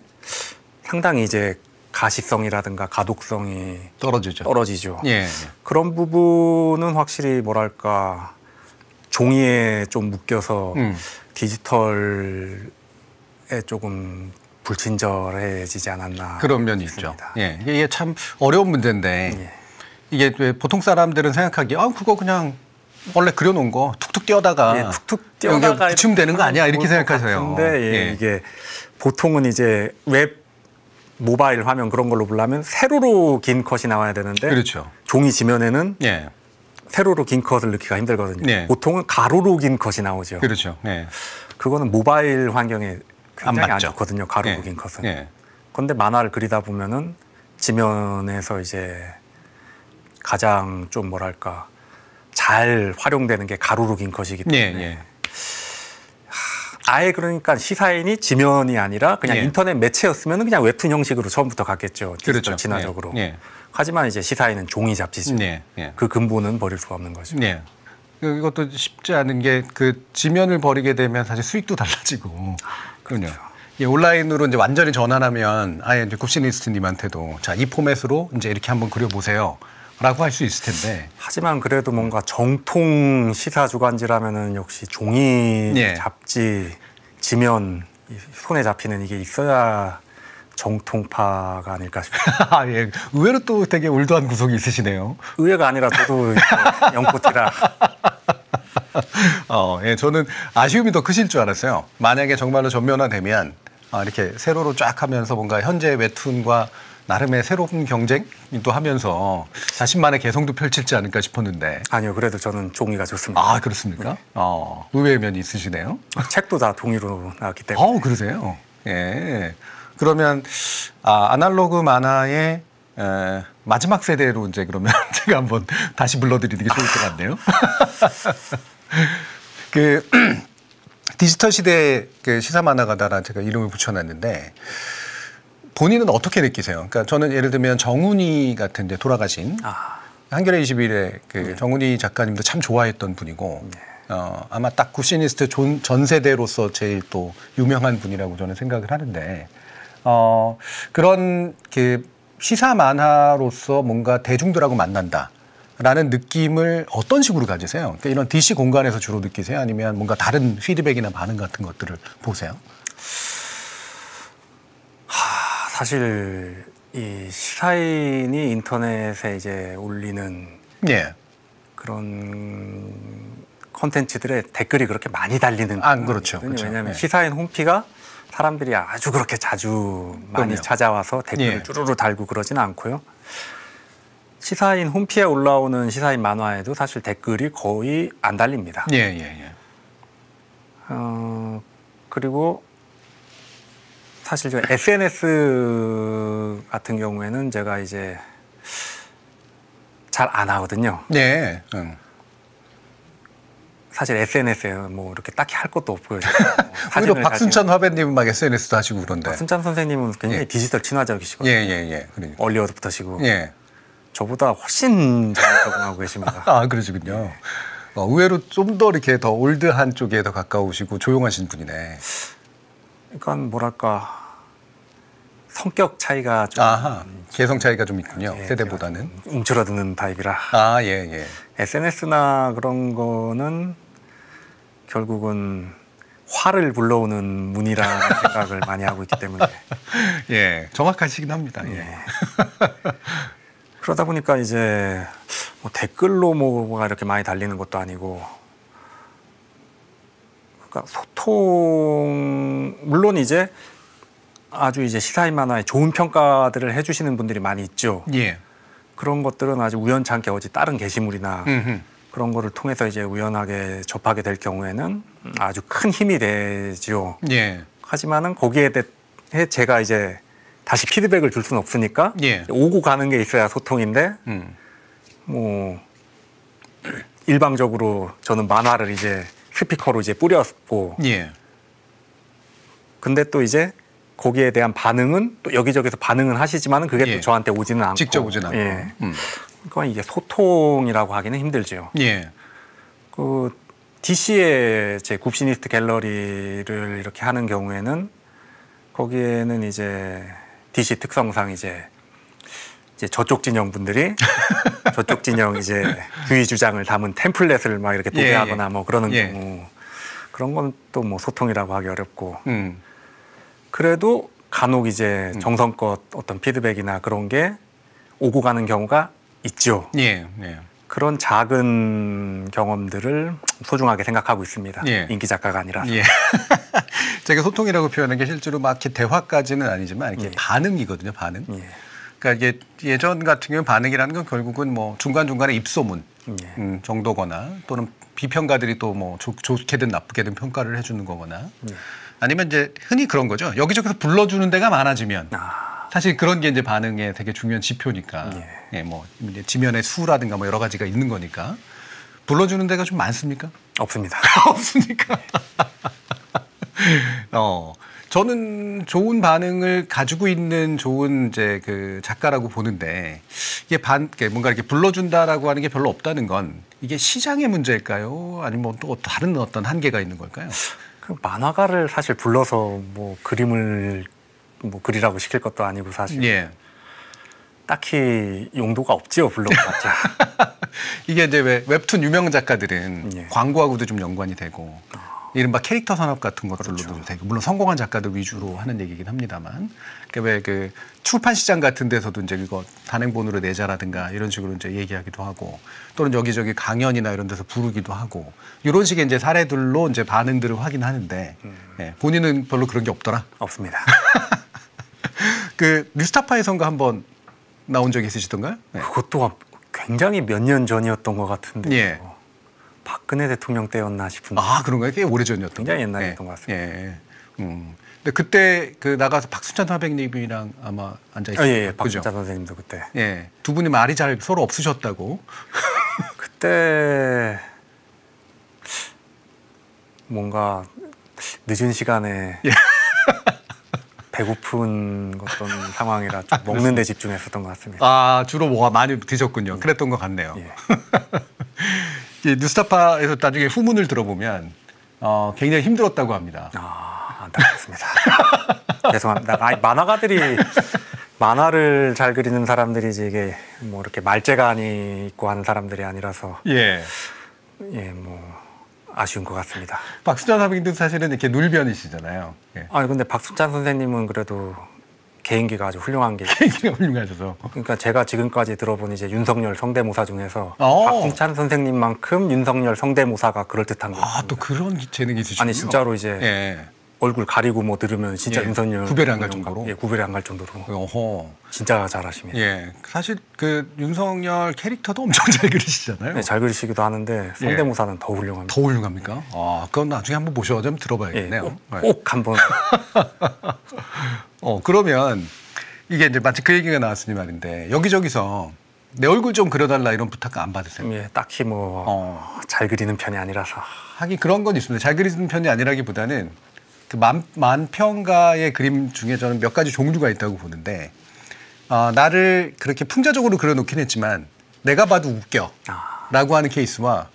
상당히 이제 가시성이라든가 가독성이 떨어지죠. 그런 부분은 확실히 뭐랄까 종이에 좀 묶여서 디지털에 조금 불친절해지지 않았나. 그런 면이 싶습니다. 있죠. 이게 참 어려운 문제인데 이게 보통 사람들은 생각하기에 그거 그냥 원래 그려놓은 거 툭툭 띄어다가 툭툭 띄어다가 붙이면 되는 거 아니야 이렇게 생각하세요. 근데 이게 보통은 이제 웹 모바일 화면 그런 걸로 보려면 세로로 긴 컷이 나와야 되는데 종이 지면에는 세로로 긴 컷을 넣기가 힘들거든요. 보통은 가로로 긴 컷이 나오죠. 그거는 모바일 환경에 굉장히 안 좋거든요. 가로로 긴 컷은. 그런데 만화를 그리다 보면은 지면에서 이제 가장 좀 뭐랄까 잘 활용되는 게 가로로 긴 컷이기 때문에 아예 그러니까 시사인이 지면이 아니라 그냥 인터넷 매체였으면 그냥 웹툰 형식으로 처음부터 갔겠죠. 그렇죠. 진화적으로. 하지만 이제 시사인은 종이 잡지죠. 그 근본은 버릴 수가 없는 거죠. 이것도 쉽지 않은 게 그 지면을 버리게 되면 사실 수익도 달라지고. 그렇죠. 온라인으로 이제 완전히 전환하면 아예 이제 굽시니스트님한테도 자, 이 포맷으로 이제 이렇게 한번 그려보세요. 라고 할 수 있을 텐데. 하지만 그래도 뭔가 정통 시사 주간지라면은 역시 종이 잡지, 지면, 손에 잡히는 이게 있어야 정통파가 아닐까 싶습니다. 의외로 또 되게 올드한 구석이 있으시네요. 의외가 아니라 저도 영포티라. 저는 아쉬움이 더 크실 줄 알았어요. 만약에 정말로 전면화되면 이렇게 세로로 쫙 하면서 뭔가 현재 웹툰과 나름의 새로운 경쟁 또 하면서 자신만의 개성도 펼칠지 않을까 싶었는데. 아니요, 그래도 저는 종이가 좋습니다. 그렇습니까? 의외의 면이 있으시네요. 책도 다 종이로 나왔기 때문에. 그러세요? 그러면 아날로그 만화의 마지막 세대로 이제 그러면 제가 한번 다시 불러드리는 게 좋을 것 같네요. 그 디지털 시대의 그 시사 만화가다라는 제가 이름을 붙여놨는데. 본인은 어떻게 느끼세요? 그러니까 저는 예를 들면 정훈이 같은 이제 돌아가신 한겨레 21의 그 정훈이 작가님도 참 좋아했던 분이고 아마 딱 구시니스트 전 세대로서 제일 또 유명한 분이라고 저는 생각을 하는데 그런 그 시사 만화로서 뭔가 대중들하고 만난다라는 느낌을 어떤 식으로 가지세요? 그러니까 이런 DC 공간에서 주로 느끼세요? 아니면 뭔가 다른 피드백이나 반응 같은 것들을 보세요? 사실 이 시사인이 인터넷에 이제 올리는 그런 콘텐츠들의 댓글이 그렇게 많이 달리는 그렇죠. 왜냐하면 시사인 홈피가 사람들이 아주 그렇게 자주 많이 찾아와서 댓글을 쭈루루 달고 그러지는 않고요. 시사인 홈피에 올라오는 시사인 만화에도 사실 댓글이 거의 안 달립니다. 그리고 사실 저 SNS 같은 경우에는 제가 이제 잘 안 하거든요. 사실 SNS에 뭐 이렇게 딱히 할 것도 없고요. 오히려 박순찬 화배님은 막 SNS도 하시고 그런데. 박순찬 선생님은 굉장히 디지털 친화적이시거든요. 그러니까. 얼리 어댑터시고. 저보다 훨씬 잘 적응하고 계십니다. 그러시군요. 의외로 좀 더 이렇게 더 올드한 쪽에 더 가까우시고 조용하신 분이네. 그러니까 뭐랄까 성격 차이가 좀 개성 차이가 좀 있군요. 세대보다는. 움츠러드는 타입이라. SNS나 그런 거는 결국은 화를 불러오는 문이라는 생각을 많이 하고 있기 때문에. 정확하시긴 합니다. 그러다 보니까 이제 뭐 댓글로 뭐가 이렇게 많이 달리는 것도 아니고, 그러니까 소통, 물론 이제 아주 이제 시사인 만화에 좋은 평가들을 해주시는 분들이 많이 있죠. 그런 것들은 아주 우연찮게 어디 다른 게시물이나 그런 거를 통해서 이제 우연하게 접하게 될 경우에는 아주 큰 힘이 되죠. 하지만은 거기에 대해 제가 이제 다시 피드백을 줄 수는 없으니까 오고 가는 게 있어야 소통인데 뭐 일방적으로 저는 만화를 이제 스피커로 이제 뿌렸고 근데 또 이제 거기에 대한 반응은 또 여기저기서 반응은 하시지만은 그게 또 저한테 오지는 않고 직접 오지는 않고 그러니까 이게 소통이라고 하기는 힘들죠. 그 DC의 제 굽시니스트 갤러리를 이렇게 하는 경우에는 거기에는 이제 DC 특성상 이제 저쪽 진영 분들이 저쪽 진영 이제 주의 주장을 담은 템플릿을 막 이렇게 도배하거나 뭐 그러는 경우, 그런 건 또 뭐 소통이라고 하기 어렵고 그래도 간혹 이제 정성껏 어떤 피드백이나 그런 게 오고 가는 경우가 있죠. 그런 작은 경험들을 소중하게 생각하고 있습니다. 인기 작가가 아니라. 제가 소통이라고 표현한 게 실제로 막 이렇게 대화까지는 아니지만 이렇게 반응이거든요. 반응. 그러니까 이게 예전 같은 경우 반응이라는 건 결국은 뭐 중간중간에 입소문 정도거나 또는 비평가들이 또 뭐 좋게든 나쁘게든 평가를 해주는 거거나 아니면 이제 흔히 그런 거죠. 여기저기서 불러주는 데가 많아지면 사실 그런 게 이제 반응의 되게 중요한 지표니까 뭐 이제 지면의 수라든가 뭐 여러 가지가 있는 거니까 불러주는 데가 좀 많습니까? 없습니다. 없습니까? 저는 좋은 반응을 가지고 있는 좋은 이제 그 작가라고 보는데 이게 뭔가 이렇게 불러준다라고 하는 게 별로 없다는 건 이게 시장의 문제일까요? 아니면 또 다른 어떤 한계가 있는 걸까요? 그 만화가를 사실 불러서 뭐 그림을 뭐 그리라고 시킬 것도 아니고 사실 딱히 용도가 없지요, 불러봤자. 이게 이제 왜 웹툰 유명 작가들은 광고하고도 좀 연관이 되고 이른바 캐릭터 산업 같은 것들로도 되고 물론 성공한 작가들 위주로 하는 얘기긴 합니다만 왜 그 출판 시장 같은 데서도 이제 이거 단행본으로 내자라든가 이런 식으로 이제 얘기하기도 하고 또는 여기저기 강연이나 이런 데서 부르기도 하고 이런 식의 이제 사례들로 이제 반응들을 확인하는데 본인은 별로 그런 게 없더라. 없습니다. 그 뉴스타파에선가 한번 나온 적이 있으시던가요? 그것도 굉장히 몇 년 전이었던 것 같은데. 박근혜 대통령 때였나 싶은데. 그런가요? 꽤 오래전이었던. 굉장히 옛날이었던 것 같습니다. 근데 그때 그 나가서 박순찬 화백님이랑 아마 앉아 있었죠. 박순찬 선생님도 그때. 두 분이 말이 잘 서로 없으셨다고. 그때 뭔가 늦은 시간에 배고픈 어떤 상황이라 좀 먹는 데 집중했었던 것 같습니다. 아, 주로 뭐가 많이 드셨군요. 그랬던 것 같네요. 예. 이 뉴스타파에서 나중에 후문을 들어보면 굉장히 힘들었다고 합니다. 안타깝습니다. 죄송합니다. 만화가들이 만화를 잘 그리는 사람들이지 이게 뭐 이렇게 말재간이 있고 하는 사람들이 아니라서 예, 뭐 아쉬운 것 같습니다. 박순찬 선생님도 사실은 이렇게 눌변이시잖아요. 예. 근데 박순찬 선생님은 그래도 개인기가 아주 훌륭한 게 굉장히 훌륭하셔서. 그러니까 제가 지금까지 들어본 이제 윤석열 성대모사 중에서 박순찬 선생님만큼 윤석열 성대모사가 그럴듯한 거. 또 그런 재능이 있으시군요. 아니 진짜로 이제 예. 얼굴 가리고 뭐 들으면 진짜 예. 윤석열 구별이 안 갈 정도로. 예, 구별이 안 갈 정도로. 어허. 진짜 잘하십니다. 예. 사실 그 윤석열 캐릭터도 엄청 잘 그리시잖아요. 네, 잘 그리시기도 하는데 성대모사는 더 훌륭합니다. 더 훌륭합니까? 그건 나중에 한번 모셔서 좀 들어봐야겠네요. 예, 꼭 한번. 그러면 이게 이제 마치 그 얘기가 나왔으니 말인데 여기저기서 내 얼굴 좀 그려달라 이런 부탁 안 받으세요? 예, 딱히 뭐 잘 그리는 편이 아니라서. 하긴 그런 건 있습니다. 잘 그리는 편이 아니라기보다는 그 만평가의 그림 중에 저는 몇 가지 종류가 있다고 보는데 나를 그렇게 풍자적으로 그려놓긴 했지만 내가 봐도 웃겨 라고 하는 케이스와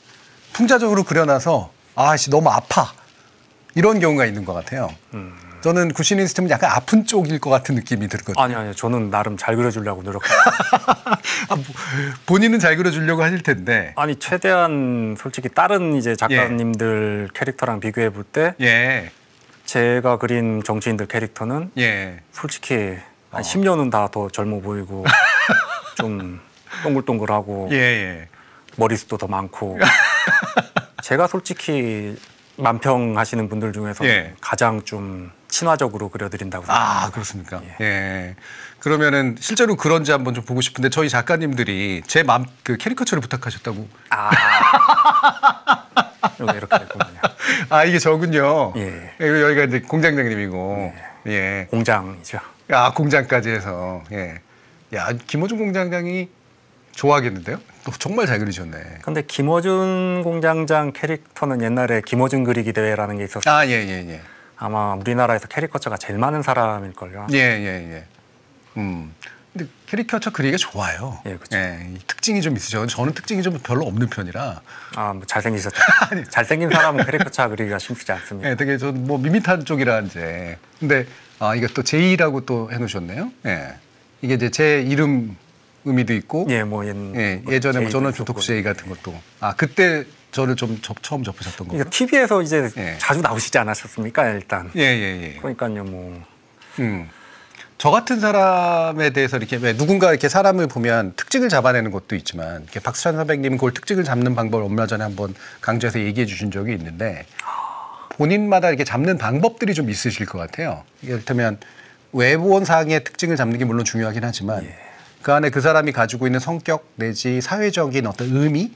풍자적으로 그려놔서 너무 아파 이런 경우가 있는 것 같아요. 저는 구신인 시스템은 약간 아픈 쪽일 것 같은 느낌이 들거든요. 아니요. 저는 나름 잘 그려주려고 노력합니다. 본인은 잘 그려주려고 하실 텐데. 아니 최대한 솔직히 다른 이제 작가님들 캐릭터랑 비교해 볼 때 제가 그린 정치인들 캐릭터는 솔직히 한 10년은 다 더 젊어 보이고 좀 동글동글하고 머리숱도 더 많고 제가 솔직히 만평 하시는 분들 중에서 가장 좀 친화적으로 그려드린다고 생각합니다. 그렇습니까? 예. 그러면은 실제로 그런지 한번 좀 보고 싶은데 저희 작가님들이 제 그 캐리커처를 부탁하셨다고. 이렇게 됐군요. 이게 저군요. 예. 여기가 이제 공장장님이고. 공장이죠. 공장까지 해서. 야, 김어준 공장장이 좋아하겠는데요? 또 정말 잘 그리셨네. 근데 김어준 공장장 캐릭터는 옛날에 김어준 그리기 대회라는 게 있었어요. 예. 아마 우리나라에서 캐리커처가 제일 많은 사람일걸요. 예. 근데 캐리커처 그리기가 좋아요. 예, 그렇죠. 특징이 좀 있으셔. 저는 특징이 좀 별로 없는 편이라. 뭐 잘생기셨죠. 잘생긴 사람은 캐리커처 그리기가 쉽지 않습니다. 되게 좀 뭐 밋밋한 쪽이라 이제. 근데 이게 또 제이라고 또 해놓으셨네요. 이게 이제 제 이름 의미도 있고. 예전에 뭐 저는 주톡제이 같은 것도. 그때 저를 좀 처음 접하셨던 거예요. 그러니까 TV에서 이제 자주 나오시지 않으셨습니까, 일단. 그러니까요, 뭐. 저 같은 사람에 대해서 이렇게 누군가 이렇게 사람을 보면 특징을 잡아내는 것도 있지만 이렇게 박수찬 선배님은 그걸 특징을 잡는 방법을 얼마 전에 한번 강좌에서 얘기해 주신 적이 있는데 본인마다 이렇게 잡는 방법들이 좀 있으실 것 같아요. 이를테면 외부원상의 특징을 잡는 게 물론 중요하긴 하지만 그 안에 그 사람이 가지고 있는 성격 내지 사회적인 어떤 의미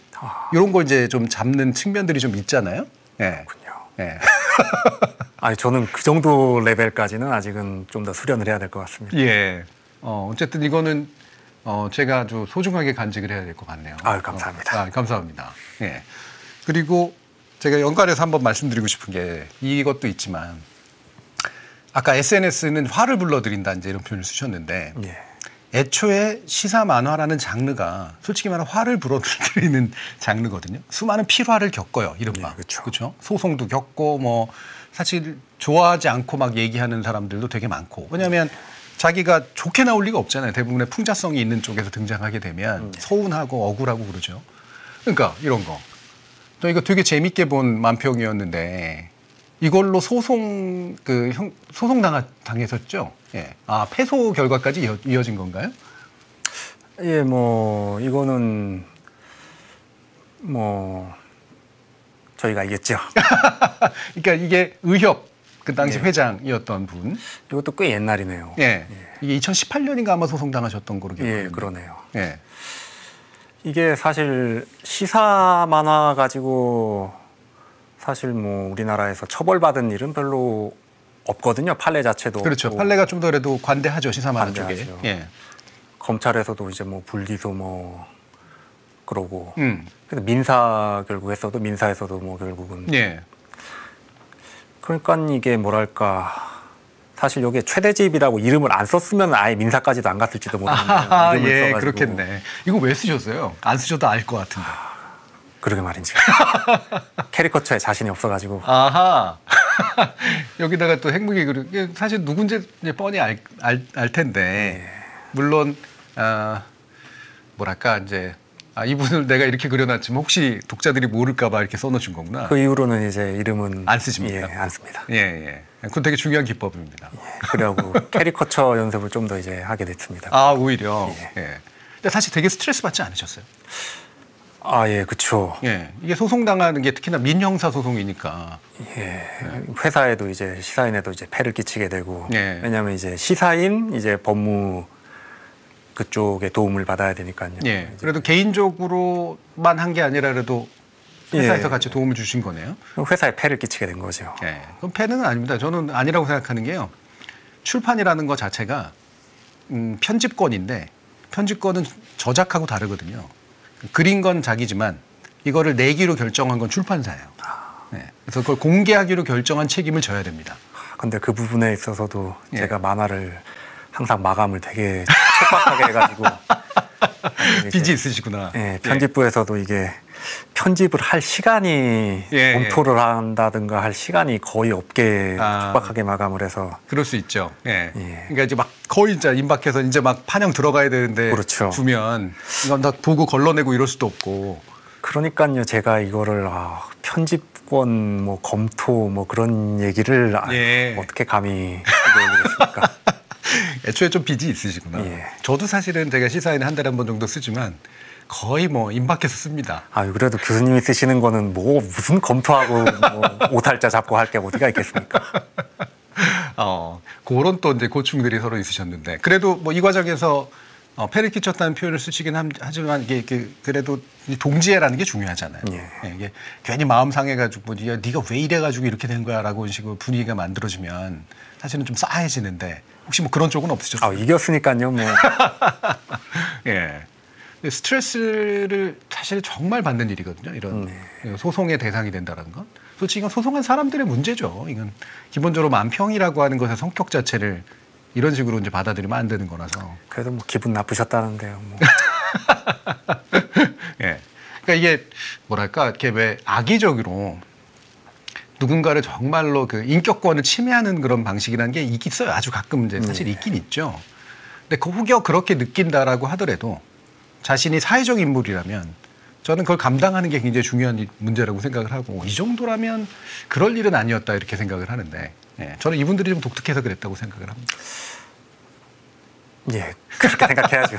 이런 걸 이제 좀 잡는 측면들이 좀 있잖아요. 그렇군요. 저는 그 정도 레벨까지는 아직은 좀 더 수련을 해야 될 것 같습니다. 어쨌든 이거는 제가 아주 소중하게 간직을 해야 될 것 같네요. 감사합니다. 감사합니다. 그리고 제가 연관해서 한번 말씀드리고 싶은 게 이것도 있지만 아까 SNS는 화를 불러들인다 이제 이런 표현을 쓰셨는데 애초에 시사 만화라는 장르가 솔직히 말하면 화를 불어들이는 장르거든요. 수많은 필화를 겪어요. 이른바. 그렇죠. 소송도 겪고 뭐 사실 좋아하지 않고 막 얘기하는 사람들도 되게 많고. 왜냐하면 자기가 좋게 나올 리가 없잖아요. 대부분의 풍자성이 있는 쪽에서 등장하게 되면 서운하고 억울하고 그러죠. 그러니까 이런 거. 저 이거 되게 재밌게 본 만평이었는데 이걸로 소송 당했었죠. 패소 결과까지 이어진 건가요? 뭐 이거는 뭐 저희가 이겼죠. 그러니까 이게 의협 그 당시 회장이었던 분. 이것도 꽤 옛날이네요. 이게 2018년인가 아마 소송 당하셨던 거로 기억하는데. 그러네요. 이게 사실 시사 만화 가지고 사실 뭐 우리나라에서 처벌받은 일은 별로 없거든요. 판례 자체도. 그렇죠. 없고. 판례가 좀 더 그래도 관대하죠. 시사 만화 쪽에. 검찰에서도 이제 뭐 불기소 뭐 그러고. 근데 민사 결국 했어도 민사에서도 뭐 결국은. 그러니까 이게 뭐랄까 사실 여기에 최대집이라고 이름을 안 썼으면 아예 민사까지도 안 갔을지도 모르겠네요. 예, 그렇겠네. 이거 왜 쓰셨어요? 안 쓰셔도 알 것 같은데. 그러게 말인지. 캐리커처에 자신이 없어가지고. 아하. 여기다가 또 핵무기 그림. 사실 누군지 뻔히 알 텐데. 물론 뭐랄까 이제 이분을 내가 이렇게 그려놨지만 혹시 독자들이 모를까봐 이렇게 써놓으신 거구나. 그 이후로는 이제 이름은 안 쓰십니까? 예, 안 씁니다. 예, 예. 그건 되게 중요한 기법입니다. 예, 그래갖고 캐리커처 연습을 좀 더 이제 하게 됐습니다. 아, 오히려. 예. 예. 근데 사실 되게 스트레스 받지 않으셨어요? 아, 예, 그렇죠. 예, 이게 소송당하는 게 특히나 민형사 소송이니까. 예, 회사에도 이제 시사인에도 이제 폐를 끼치게 되고. 예. 왜냐하면 이제 시사인 이제 법무 그쪽에 도움을 받아야 되니까요. 예. 그래도 개인적으로만 한 게 아니라 그래도 회사에서 예. 같이 도움을 주신 거네요. 회사에 폐를 끼치게 된 거죠. 예. 그럼 폐는 아닙니다. 저는 아니라고 생각하는 게요. 출판이라는 거 자체가 편집권인데 편집권은 저작하고 다르거든요. 그린 건 자기지만 이거를 내기로 결정한 건 출판사예요. 네. 그래서 그걸 공개하기로 결정한 책임을 져야 됩니다. 근데 그 부분에 있어서도 예. 제가 만화를 항상 마감을 되게 촉박하게 해가지고 빚이 있으시구나. 예, 편집부에서도 이게 편집을 할 시간이 예, 검토를 한다든가 할 시간이 거의 없게 아. 촉박하게 마감을 해서 그럴 수 있죠. 예. 예. 그러니까 이제 막 거의 이제 임박해서 이제 막 판형 들어가야 되는데 그렇죠. 주면 이건 다 보고 걸러내고 이럴 수도 없고. 그러니까요 제가 이거를 편집권 뭐 검토 뭐 그런 얘기를 예. 어떻게 감히 올리겠습니까? 애초에 좀 빚이 있으시구나. 예. 저도 사실은 제가 시사인에 한 달에 한 번 정도 쓰지만 거의 뭐 임박해서 씁니다. 그래도 교수님이 쓰시는 거는 뭐 무슨 검토하고 뭐 오탈자 잡고 할 게 어디가 있겠습니까? 그런 또 이제 고충들이 서로 있으셨는데 그래도 뭐 이 과정에서 폐를 끼쳤다는 표현을 쓰시긴 하지만 이게 그래도 동지애라는 게 중요하잖아요. 예. 예, 이게 괜히 마음 상해가지고 네가 왜 이래가지고 이렇게 된 거야라고 식으로 분위기가 만들어지면 사실은 좀 싸해지는데 혹시 뭐 그런 쪽은 없으셨어요? 이겼으니까요. 뭐 예. 근데 스트레스를 사실 정말 받는 일이거든요. 이런 소송의 대상이 된다는 건. 솔직히 이건 소송한 사람들의 문제죠. 이건 기본적으로 만평이라고 하는 것의 성격 자체를 이런 식으로 이제 받아들이면 안 되는 거라서. 그래도 뭐 기분 나쁘셨다는데요. 뭐. 예. 그러니까 이게 뭐랄까 이렇게 왜 악의적으로 누군가를 정말로 그 인격권을 침해하는 그런 방식이라는 게 있어요. 아주 가끔 이제 사실 있긴 있죠. 근데 혹여 그렇게 느낀다라고 하더라도 자신이 사회적 인물이라면 저는 그걸 감당하는 게 굉장히 중요한 문제라고 생각을 하고 이 정도라면 그럴 일은 아니었다 이렇게 생각을 하는데 예, 저는 이분들이 좀 독특해서 그랬다고 생각을 합니다. 예, 그렇게 생각해야죠.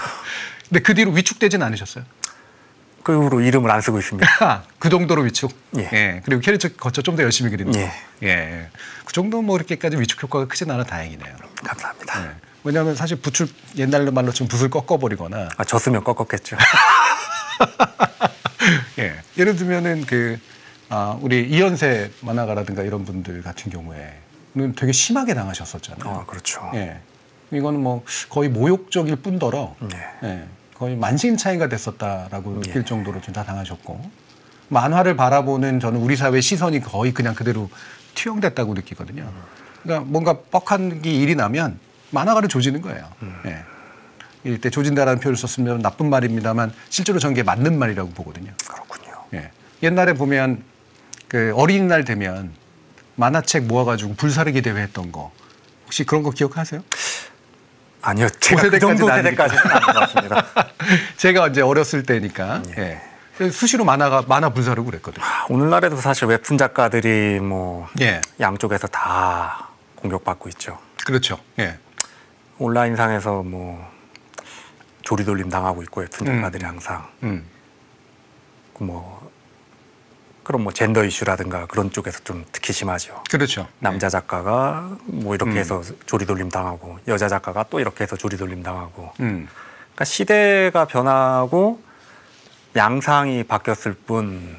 근데 그 뒤로 위축되진 않으셨어요? 그 이후로 이름을 안 쓰고 있습니다. 그 정도로 위축? 예. 예. 그리고 캐릭터 거쳐 좀 더 열심히 그리는 거? 예. 예. 그 정도 뭐 이렇게까지 위축 효과가 크진 않아 다행이네요. 감사합니다. 예. 왜냐하면 사실 붓을 옛날 말로 지금 붓을 꺾어버리거나 졌으면 꺾었겠죠. 예. 예를 들면은 우리 이현세 만화가라든가 이런 분들 같은 경우에는 되게 심하게 당하셨었잖아요. 그렇죠. 예. 이거는 뭐 거의 모욕적일 뿐더러 예. 거의 만신 차이가 됐었다라고 느낄 정도로 좀 다 당하셨고 만화를 바라보는 저는 우리 사회의 시선이 거의 그냥 그대로 투영됐다고 느끼거든요. 그러니까 뭔가 뻑한 게 일이 나면 만화가를 조지는 거예요. 예. 이럴 때 조진다라는 표현을 썼으면 나쁜 말입니다만 실제로 저는 게 맞는 말이라고 보거든요. 그렇군요. 예. 옛날에 보면 그 어린이날 되면 만화책 모아가지고 불사르기 대회 했던 거 혹시 그런 거 기억하세요? 아니요. 제가 그 정도 세대까지는 아닌 것 같습니다. 제가 이제 어렸을 때니까 예. 수시로 만화 불사르고 그랬거든요. 오늘날에도 사실 웹툰 작가들이 뭐 예. 양쪽에서 다 공격받고 있죠. 그렇죠. 예. 온라인상에서 뭐 조리돌림 당하고 있고 웹툰 작가들이 항상 그런 뭐 젠더 이슈라든가 그런 쪽에서 좀 특히 심하죠. 그렇죠. 남자 작가가 뭐 이렇게 해서 조리돌림 당하고 여자 작가가 또 이렇게 해서 조리돌림 당하고 그러니까 시대가 변하고 양상이 바뀌었을 뿐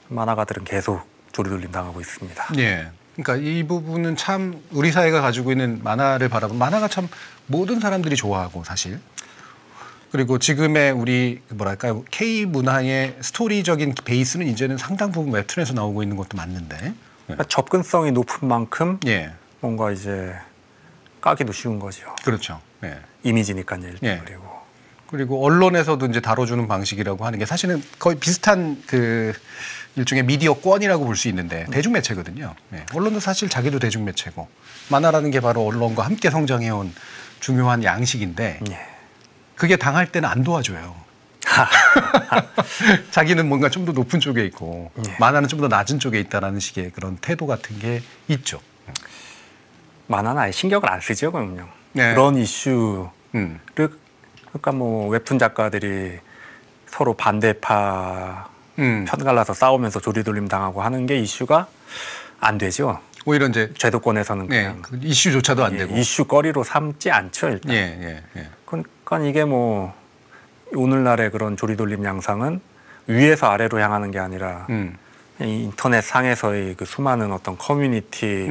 만화가들은 계속 조리돌림 당하고 있습니다. 예. 그러니까 이 부분은 참 우리 사회가 가지고 있는 만화를 바라보면 만화가 참 모든 사람들이 좋아하고 사실 그리고 지금의 우리 뭐랄까요 K 문화의 스토리적인 베이스는 이제는 상당 부분 웹툰에서 나오고 있는 것도 맞는데 그러니까 접근성이 높은 만큼 예. 뭔가 이제 까기도 쉬운 거죠. 그렇죠. 예. 이미지니까요. 일단 예. 그리고 언론에서도 이제 다뤄주는 방식이라고 하는 게 사실은 거의 비슷한 그 일종의 미디어권이라고 볼 수 있는데 대중매체거든요. 예. 언론도 사실 자기도 대중매체고 만화라는 게 바로 언론과 함께 성장해온 중요한 양식인데 예. 그게 당할 때는 안 도와줘요. 자기는 뭔가 좀 더 높은 쪽에 있고 예. 만화는 좀 더 낮은 쪽에 있다라는 식의 그런 태도 같은 게 있죠. 만화는 아예 신경을 안 쓰죠, 그럼요. 네. 그런 이슈를 그러니까 뭐 웹툰 작가들이 서로 반대파 편 갈라서 싸우면서 조리돌림 당하고 하는 게 이슈가 안 되죠. 오히려 이제 제도권에서는 그냥 그 이슈조차도 안 되고 이슈거리로 삼지 않죠, 일단. 예. 그러니까 이게 뭐 오늘날의 그런 조리돌림 양상은 위에서 아래로 향하는 게 아니라 이 인터넷 상에서의 그 수많은 어떤 커뮤니티,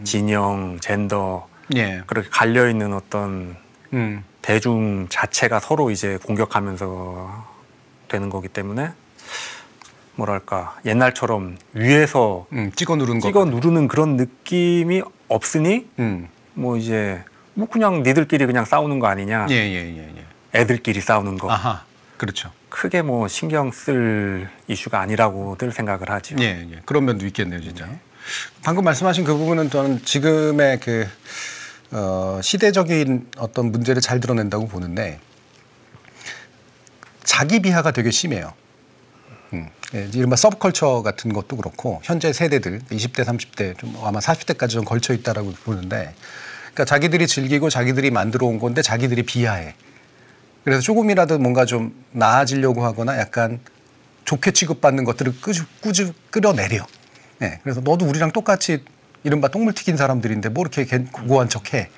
진영, 젠더 예. 그렇게 갈려 있는 어떤 대중 자체가 서로 이제 공격하면서 되는 거기 때문에 뭐랄까 옛날처럼 위에서 찍어 누르는 그런 느낌이 없으니 뭐 이제 뭐 그냥 니들끼리 그냥 싸우는 거 아니냐. 예. 애들끼리 싸우는 거. 아하. 그렇죠. 크게 뭐 신경 쓸 이슈가 아니라고들 생각을 하죠. 예. 그런 면도 있겠네요, 진짜. 방금 말씀하신 그 부분은 저는 지금의 그 시대적인 어떤 문제를 잘 드러낸다고 보는데 자기 비하가 되게 심해요. 예, 이른바 서브컬처 같은 것도 그렇고 현재 세대들 20대, 30대, 좀 아마 40대까지 좀 걸쳐 있다라고 보는데, 그러니까 자기들이 즐기고 자기들이 만들어 온 건데 자기들이 비하해. 그래서 조금이라도 뭔가 좀 나아지려고 하거나 약간 좋게 취급받는 것들을 끌어내려. 예, 그래서 너도 우리랑 똑같이 이른바 똥물 튀긴 사람들인데 뭐 이렇게 고고한 척해.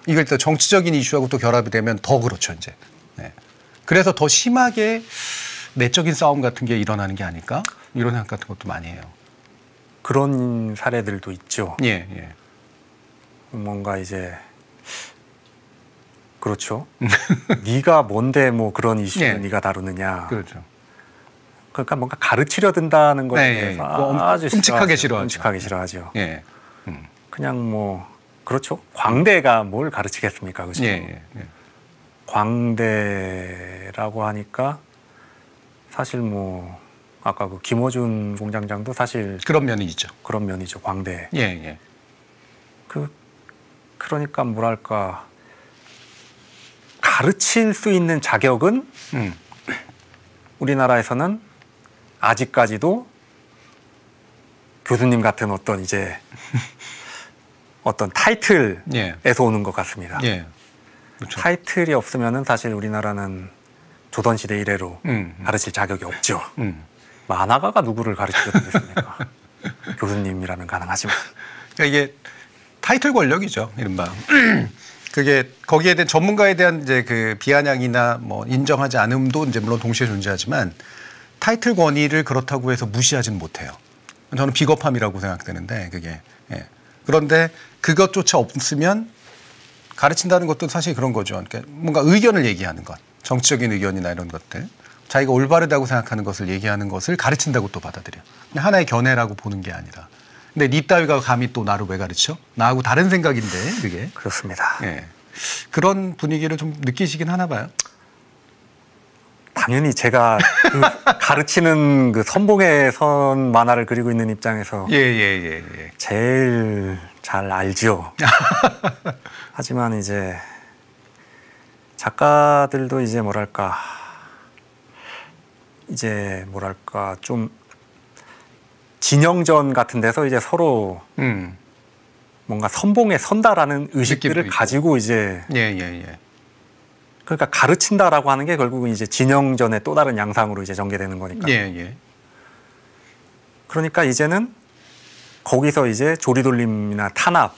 이걸 또 정치적인 이슈하고 또 결합이 되면 더 그렇죠, 이제. 예. 그래서 더 심하게 내적인 싸움 같은 게 일어나는 게 아닐까? 이런 생각 같은 것도 많이 해요. 그런 사례들도 있죠. 예. 뭔가 이제 그렇죠. 네가 뭔데 뭐 그런 이슈를 예. 네가 다루느냐. 그렇죠. 그러니까 뭔가 가르치려 든다는 거에 대해서 아주 끔찍하게 싫어하죠. 끔찍하게 싫어하죠. 예. 그냥 뭐 그렇죠. 광대가 뭘 가르치겠습니까, 그렇죠? 예. 광대라고 하니까 사실 뭐 아까 그 김어준 공장장도 사실 그런 면이 있죠. 그런 면이죠. 광대. 예. 그러니까 뭐랄까 가르칠 수 있는 자격은 우리나라에서는 아직까지도 교수님 같은 어떤 이제 어떤 타이틀에서 오는 것 같습니다. 예. 그렇죠. 타이틀이 없으면은 사실 우리나라는 조선시대 이래로 가르칠 자격이 없죠. 만화가가 누구를 가르치겠습니까? 교수님이라면 가능하지만. 그러니까 이게 타이틀 권력이죠, 이른바. 그게 거기에 대한 전문가에 대한 이제 그 비아냥이나 뭐 인정하지 않음도 이제 물론 동시에 존재하지만 타이틀 권위를 그렇다고 해서 무시하지는 못해요. 저는 비겁함이라고 생각되는데 그게. 예. 그런데 그것조차 없으면 가르친다는 것도 사실 그런 거죠. 그러니까 뭔가 의견을 얘기하는 것, 정치적인 의견이나 이런 것들, 자기가 올바르다고 생각하는 것을 얘기하는 것을 가르친다고 또 받아들여. 그냥 하나의 견해라고 보는 게 아니라. 근데 니 따위가 감히 또 나를 왜 가르쳐? 나하고 다른 생각인데 그게. 그렇습니다. 예. 그런 분위기를 좀 느끼시긴 하나 봐요. 당연히 제가 그 가르치는 그 선봉에 선 만화를 그리고 있는 입장에서 예. 제일 잘 알죠. 하지만 이제 작가들도 이제 뭐랄까 좀 진영전 같은 데서 이제 서로 뭔가 선봉에 선다라는 의식들을 가지고 이제 예. 그러니까 가르친다라고 하는 게 결국은 이제 진영전의 또 다른 양상으로 이제 전개되는 거니까. 예. 그러니까 이제는 거기서 이제 조리돌림이나 탄압,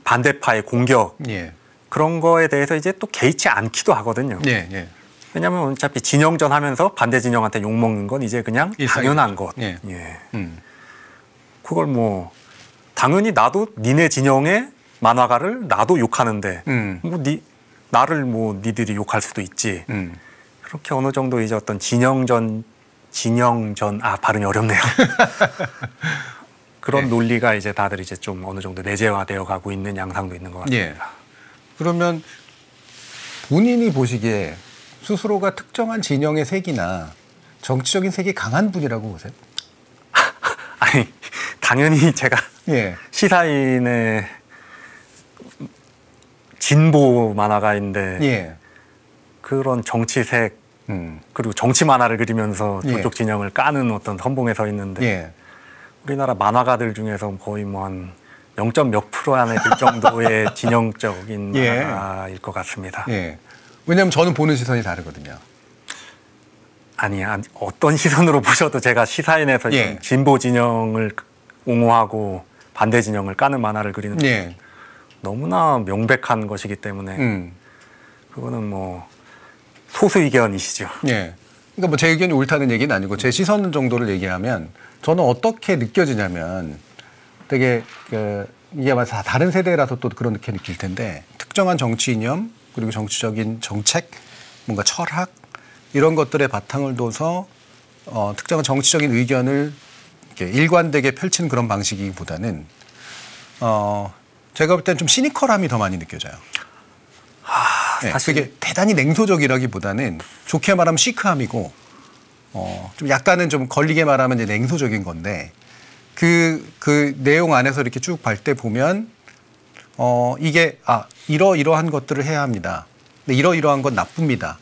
반대파의 공격 그런 거에 대해서 이제 또 개의치 않기도 하거든요. 예. 왜냐하면 어차피 진영전 하면서 반대 진영한테 욕먹는 건 이제 그냥 당연한 것. 예. 그걸 뭐 당연히 나도 니네 진영의 만화가를 나도 욕하는데 뭐 나를 뭐 니들이 욕할 수도 있지. 그렇게 어느 정도 이제 어떤 진영전 발음이 어렵네요. 그런 논리가 이제 다들 이제 좀 어느 정도 내재화되어 가고 있는 양상도 있는 것 같습니다. 그러면 본인이 보시기에 스스로가 특정한 진영의 색이나 정치적인 색이 강한 분이라고 보세요? 아니, 당연히 제가 예. 시사인의 진보 만화가인데 예. 그런 정치색 그리고 정치 만화를 그리면서 저쪽 예. 진영을 까는 어떤 선봉에 서 있는데 예. 우리나라 만화가들 중에서 거의 뭐 한 0. 몇 % 안에 들 정도의 진영적인 예. 만화일 것 같습니다. 예. 왜냐하면 저는 보는 시선이 다르거든요. 아니, 어떤 시선으로 보셔도 제가 시사인에서 예. 진보 진영을 옹호하고 반대 진영을 까는 만화를 그리는 예. 너무나 명백한 것이기 때문에 그거는 뭐 소수 의견이시죠. 예. 그러니까 뭐 제 의견이 옳다는 얘기는 아니고 제 시선 정도를 얘기하면 저는 어떻게 느껴지냐면 되게 이게 아마 다른 세대라서 또 그렇게 느낄 텐데 특정한 정치 이념 그리고 정치적인 정책 뭔가 철학 이런 것들의 바탕을 둬서 특정한 정치적인 의견을 이렇게 일관되게 펼치는 그런 방식이기보다는 제가 볼 때는 좀 시니컬함이 더 많이 느껴져요. 네, 사실 그게 대단히 냉소적이라기보다는 좋게 말하면 시크함이고 좀 약간은 좀 걸리게 말하면 이제 냉소적인 건데 그 내용 안에서 이렇게 쭉 볼 때 보면 이게 이러이러한 것들을 해야 합니다. 근데 이러이러한 건 나쁩니다.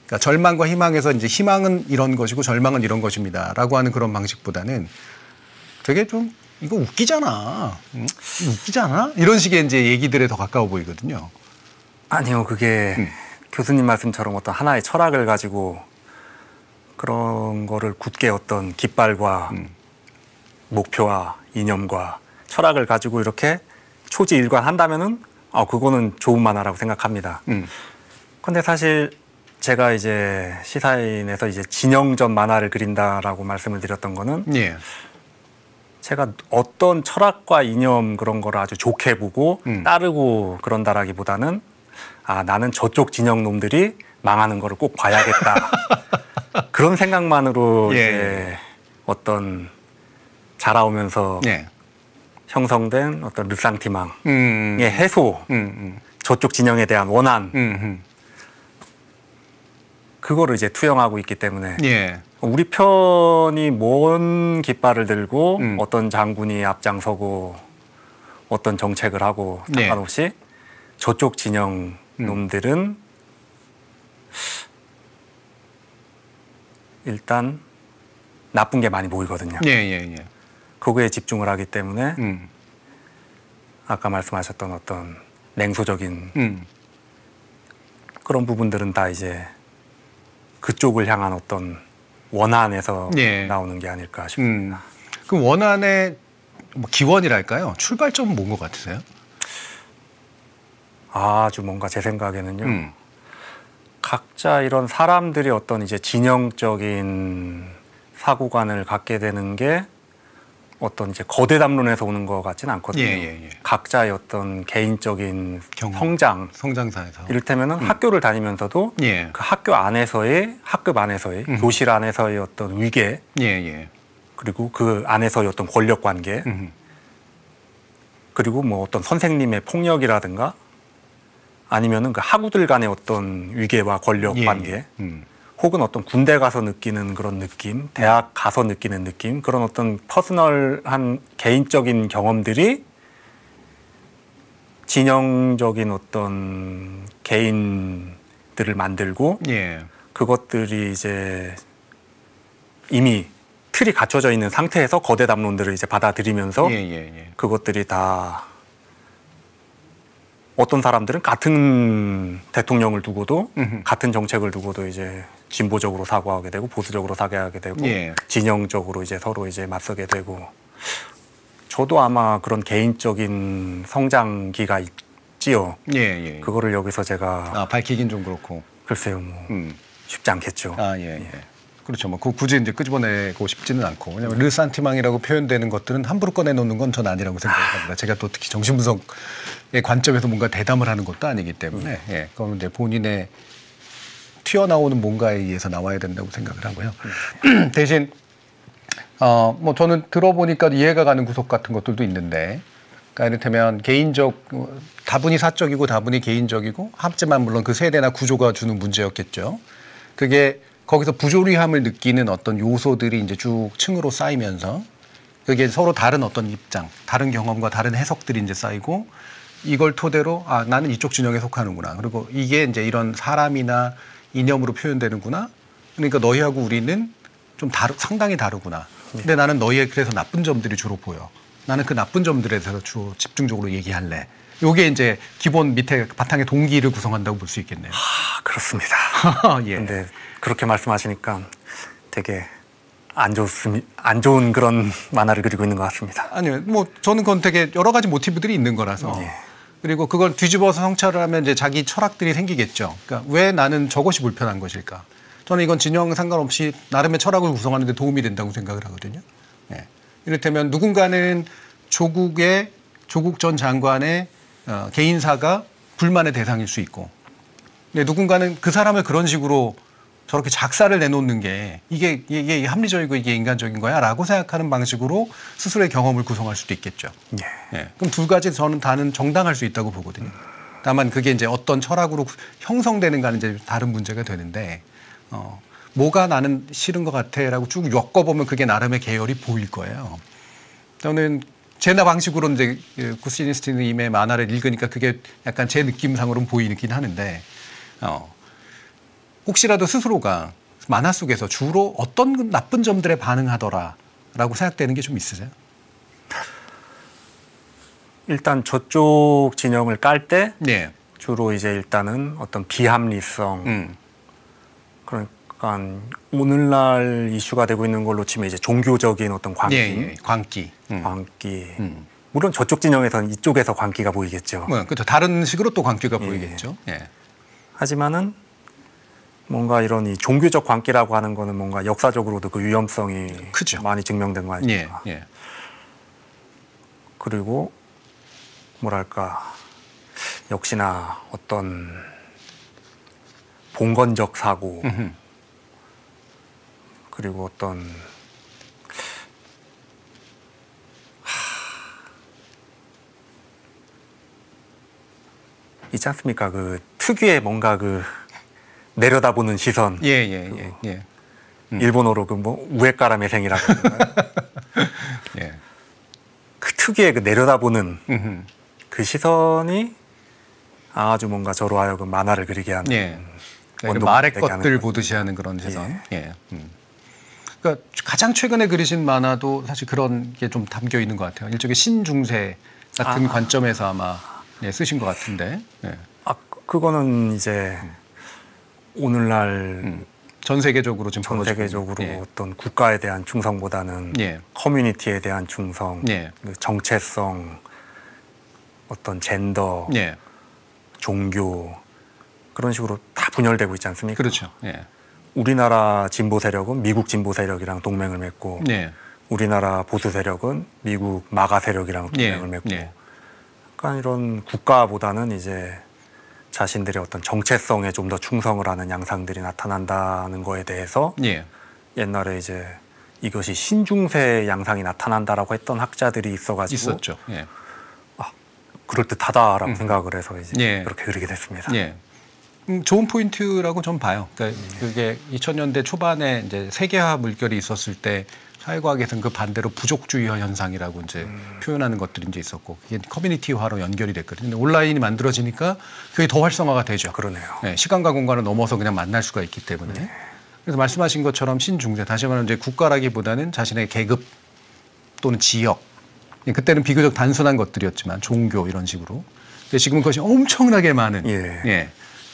그러니까 절망과 희망에서 이제 희망은 이런 것이고 절망은 이런 것입니다라고 하는 그런 방식보다는 되게 좀 이거 웃기잖아. 응? 웃기잖아. 이런 식의 이제 얘기들에 더 가까워 보이거든요. 아니요, 그게 교수님 말씀처럼 어떤 하나의 철학을 가지고 그런 거를 굳게 어떤 깃발과 목표와 이념과 철학을 가지고 이렇게 초지일관한다면은 그거는 좋은 만화라고 생각합니다. 근데 사실 제가 이제 시사인에서 이제 진영전 만화를 그린다라고 말씀을 드렸던 거는 예. 제가 어떤 철학과 이념 그런 거를 아주 좋게 보고 따르고 그런다라기보다는 나는 저쪽 진영 놈들이 망하는 거를 꼭 봐야겠다. 그런 생각만으로 이제 어떤 자라오면서 형성된 어떤 르상티망의 해소, 저쪽 진영에 대한 원한, 그거를 이제 투영하고 있기 때문에 우리 편이 뭔 깃발을 들고 어떤 장군이 앞장서고 어떤 정책을 하고 상관없이 저쪽 진영 놈들은 일단 나쁜 게 많이 보이거든요. 그거에 집중을 하기 때문에 아까 말씀하셨던 어떤 냉소적인 그런 부분들은 다 이제 그쪽을 향한 어떤 원한에서 나오는 게 아닐까 싶습니다. 그 원한의 기원이랄까요? 출발점은 뭔 것 같으세요? 아주 뭔가 제 생각에는요. 각자 이런 사람들이 어떤 이제 진영적인 사고관을 갖게 되는 게 어떤 이제 거대 담론에서 오는 것 같지는 않거든요. 각자의 어떤 개인적인 성장사에서 이를테면은 학교를 다니면서도 그 학교 안에서의 학급 안에서의 교실 안에서의 어떤 위계 그리고 그 안에서의 어떤 권력 관계 그리고 뭐 어떤 선생님의 폭력이라든가 아니면은 그 학우들 간의 어떤 위계와 권력 관계 혹은 어떤 군대 가서 느끼는 그런 느낌, 대학 가서 느끼는 느낌, 그런 어떤 퍼스널한 개인적인 경험들이 진영적인 어떤 개인들을 만들고 그것들이 이제 이미 틀이 갖춰져 있는 상태에서 거대 담론들을 이제 받아들이면서 그것들이 다 어떤 사람들은 같은 대통령을 두고도 같은 정책을 두고도 이제 진보적으로 사고하게 되고 보수적으로 사고하게 되고 진영적으로 이제 서로 이제 맞서게 되고 저도 아마 그런 개인적인 성장기가 있지요. 그거를 여기서 제가 밝히긴 좀 그렇고 글쎄요, 뭐 쉽지 않겠죠. 그렇죠. 뭐 굳이 이제 끄집어내고 싶지는 않고 왜냐하면 르산티망이라고 표현되는 것들은 함부로 꺼내놓는 건 전 아니라고 생각합니다. 제가 또 특히 정신분석의 관점에서 뭔가 대담을 하는 것도 아니기 때문에 그건 이제 본인의 튀어나오는 뭔가에 의해서 나와야 된다고 생각을 하고요. 대신 뭐 저는 들어보니까 이해가 가는 구석 같은 것들도 있는데, 그러니까 이를테면 개인적, 다분히 사적이고 다분히 개인적이고 하지만 물론 그 세대나 구조가 주는 문제였겠죠. 그게 거기서 부조리함을 느끼는 어떤 요소들이 이제 쭉 층으로 쌓이면서 그게 서로 다른 어떤 입장, 다른 경험과 다른 해석들이 이제 쌓이고 이걸 토대로 아, 나는 이쪽 진영에 속하는구나. 그리고 이게 이제 이런 사람이나 이념으로 표현되는구나. 그러니까 너희하고 우리는 좀 상당히 다르구나. 근데 나는 너희의 그래서 나쁜 점들이 주로 보여. 나는 그 나쁜 점들에 대해서 주로 집중적으로 얘기할래. 요게 이제 기본 밑에 바탕의 동기를 구성한다고 볼 수 있겠네요. 아, 그렇습니다. 예. 근데 그렇게 말씀하시니까 되게 안 좋은 그런 만화를 그리고 있는 것 같습니다. 아니요. 뭐 저는 그건 되게 여러 가지 모티브들이 있는 거라서. 예. 그리고 그걸 뒤집어서 성찰을 하면 이제 자기 철학들이 생기겠죠. 그러니까 왜 나는 저것이 불편한 것일까? 저는 이건 진영 상관없이 나름의 철학을 구성하는 데 도움이 된다고 생각을 하거든요. 예. 이를테면 누군가는 조국 전 장관의 개인사가 불만의 대상일 수 있고, 근데 누군가는 그 사람을 그런 식으로 저렇게 작사를 내놓는 게 이게 합리적이고 이게 인간적인 거야라고 생각하는 방식으로 스스로의 경험을 구성할 수도 있겠죠. 예. 예. 그럼 두 가지 저는 다는 정당할 수 있다고 보거든요. 다만 그게 이제 어떤 철학으로 형성되는가는 이제 다른 문제가 되는데, 뭐가 나는 싫은 것 같아라고 쭉 엮어보면 그게 나름의 계열이 보일 거예요. 저는 제 방식으로 이제 구시니스트님의 만화를 읽으니까 그게 약간 제 느낌상으로는 보이긴 하는데, 혹시라도 스스로가 만화 속에서 주로 어떤 나쁜 점들에 반응하더라라고 생각되는 게 좀 있으세요? 일단 저쪽 진영을 깔 때 네. 주로 이제 일단은 어떤 비합리성, 그러니까 오늘날 이슈가 되고 있는 걸로 치면 이제 종교적인 어떤 광기, 예. 광기. 광기. 물론 저쪽 진영에서는 이쪽에서 광기가 보이겠죠. 그렇죠. 다른 식으로 또 광기가 보이겠죠. 예. 하지만은 뭔가 이런 이 종교적 광기라고 하는 거는 뭔가 역사적으로도 그 위험성이 크죠. 많이 증명된 거 아닙니까? 예. 그리고 뭐랄까 역시나 어떤 봉건적 사고, 그리고 어떤 있지 않습니까? 그 특유의 뭔가 그 내려다보는 시선. 예. 일본어로 그 뭐 우에까라메생이라고 하는가요? 예. 그 특유의 그 내려다보는 그 시선이 아주 뭔가 저로 하여금 만화를 그리게 하는. 예. 그러니까 말의 것들 보듯이 하는 그런 시선. 예. 그러니까 가장 최근에 그리신 만화도 사실 그런 게 좀 담겨 있는 것 같아요. 일종의 신중세 같은 관점에서 아마 쓰신 것 같은데. 예. 그거는 이제 오늘날 전 세계적으로 지금 전 세계적으로 어떤 국가에 대한 충성보다는 커뮤니티에 대한 충성, 그 정체성, 어떤 젠더, 종교 그런 식으로 다 분열되고 있지 않습니까? 그렇죠. 우리나라 진보 세력은 미국 진보 세력이랑 동맹을 맺고, 우리나라 보수 세력은 미국 마가 세력이랑 동맹을 맺고, 그러니까 이런 국가보다는 이제 자신들의 어떤 정체성에 좀 더 충성을 하는 양상들이 나타난다는 거에 대해서 옛날에 이제 이것이 신중세 양상이 나타난다라고 했던 학자들이 있어가지고 있었죠. 그럴듯하다라고 생각을 해서 이제 그렇게 그리게 됐습니다. 좋은 포인트라고 좀 봐요. 그러니까 그게 2000년대 초반에 이제 세계화 물결이 있었을 때 사회과학에서는 그 반대로 부족주의화 현상이라고 이제 표현하는 것들이 이제 있었고, 그게 커뮤니티화로 연결이 됐거든요. 근데 온라인이 만들어지니까 그게 더 활성화가 되죠. 그러네요. 시간과 공간을 넘어서 그냥 만날 수가 있기 때문에. 그래서 말씀하신 것처럼 신중세, 다시 말하면 이제 국가라기보다는 자신의 계급 또는 지역, 그때는 비교적 단순한 것들이었지만 종교 이런 식으로. 근데 지금은 그것이 엄청나게 많은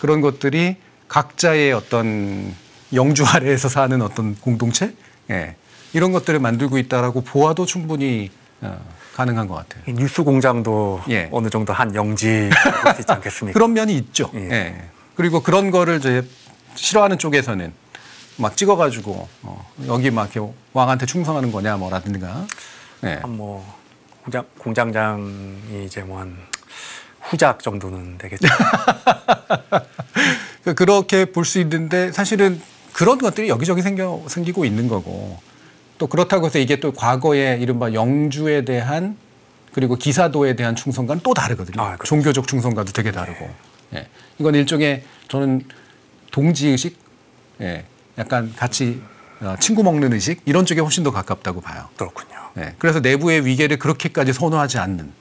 그런 것들이 각자의 어떤 영주 아래에서 사는 어떤 공동체, 이런 것들을 만들고 있다라고 보아도 충분히 가능한 것 같아요. 뉴스 공장도 어느 정도 한 영지일 수 있지 않겠습니까? 그런 면이 있죠. 그리고 그런 거를 이제 싫어하는 쪽에서는 막 찍어가지고 여기 막 이렇게 왕한테 충성하는 거냐 뭐라든가. 뭐 공장장이 이제 뭐 한 후작 정도는 되겠죠. 그렇게 볼 수 있는데 사실은 그런 것들이 여기저기 생기고 있는 거고, 또 그렇다고 해서 이게 또 과거에 이른바 영주에 대한 그리고 기사도에 대한 충성과는 또 다르거든요. 그렇죠. 종교적 충성과도 되게 다르고. 예. 이건 일종의 저는 동지의식, 예. 약간 같이 친구 먹는 의식 이런 쪽에 훨씬 더 가깝다고 봐요. 그렇군요. 예. 그래서 내부의 위계를 그렇게까지 선호하지 않는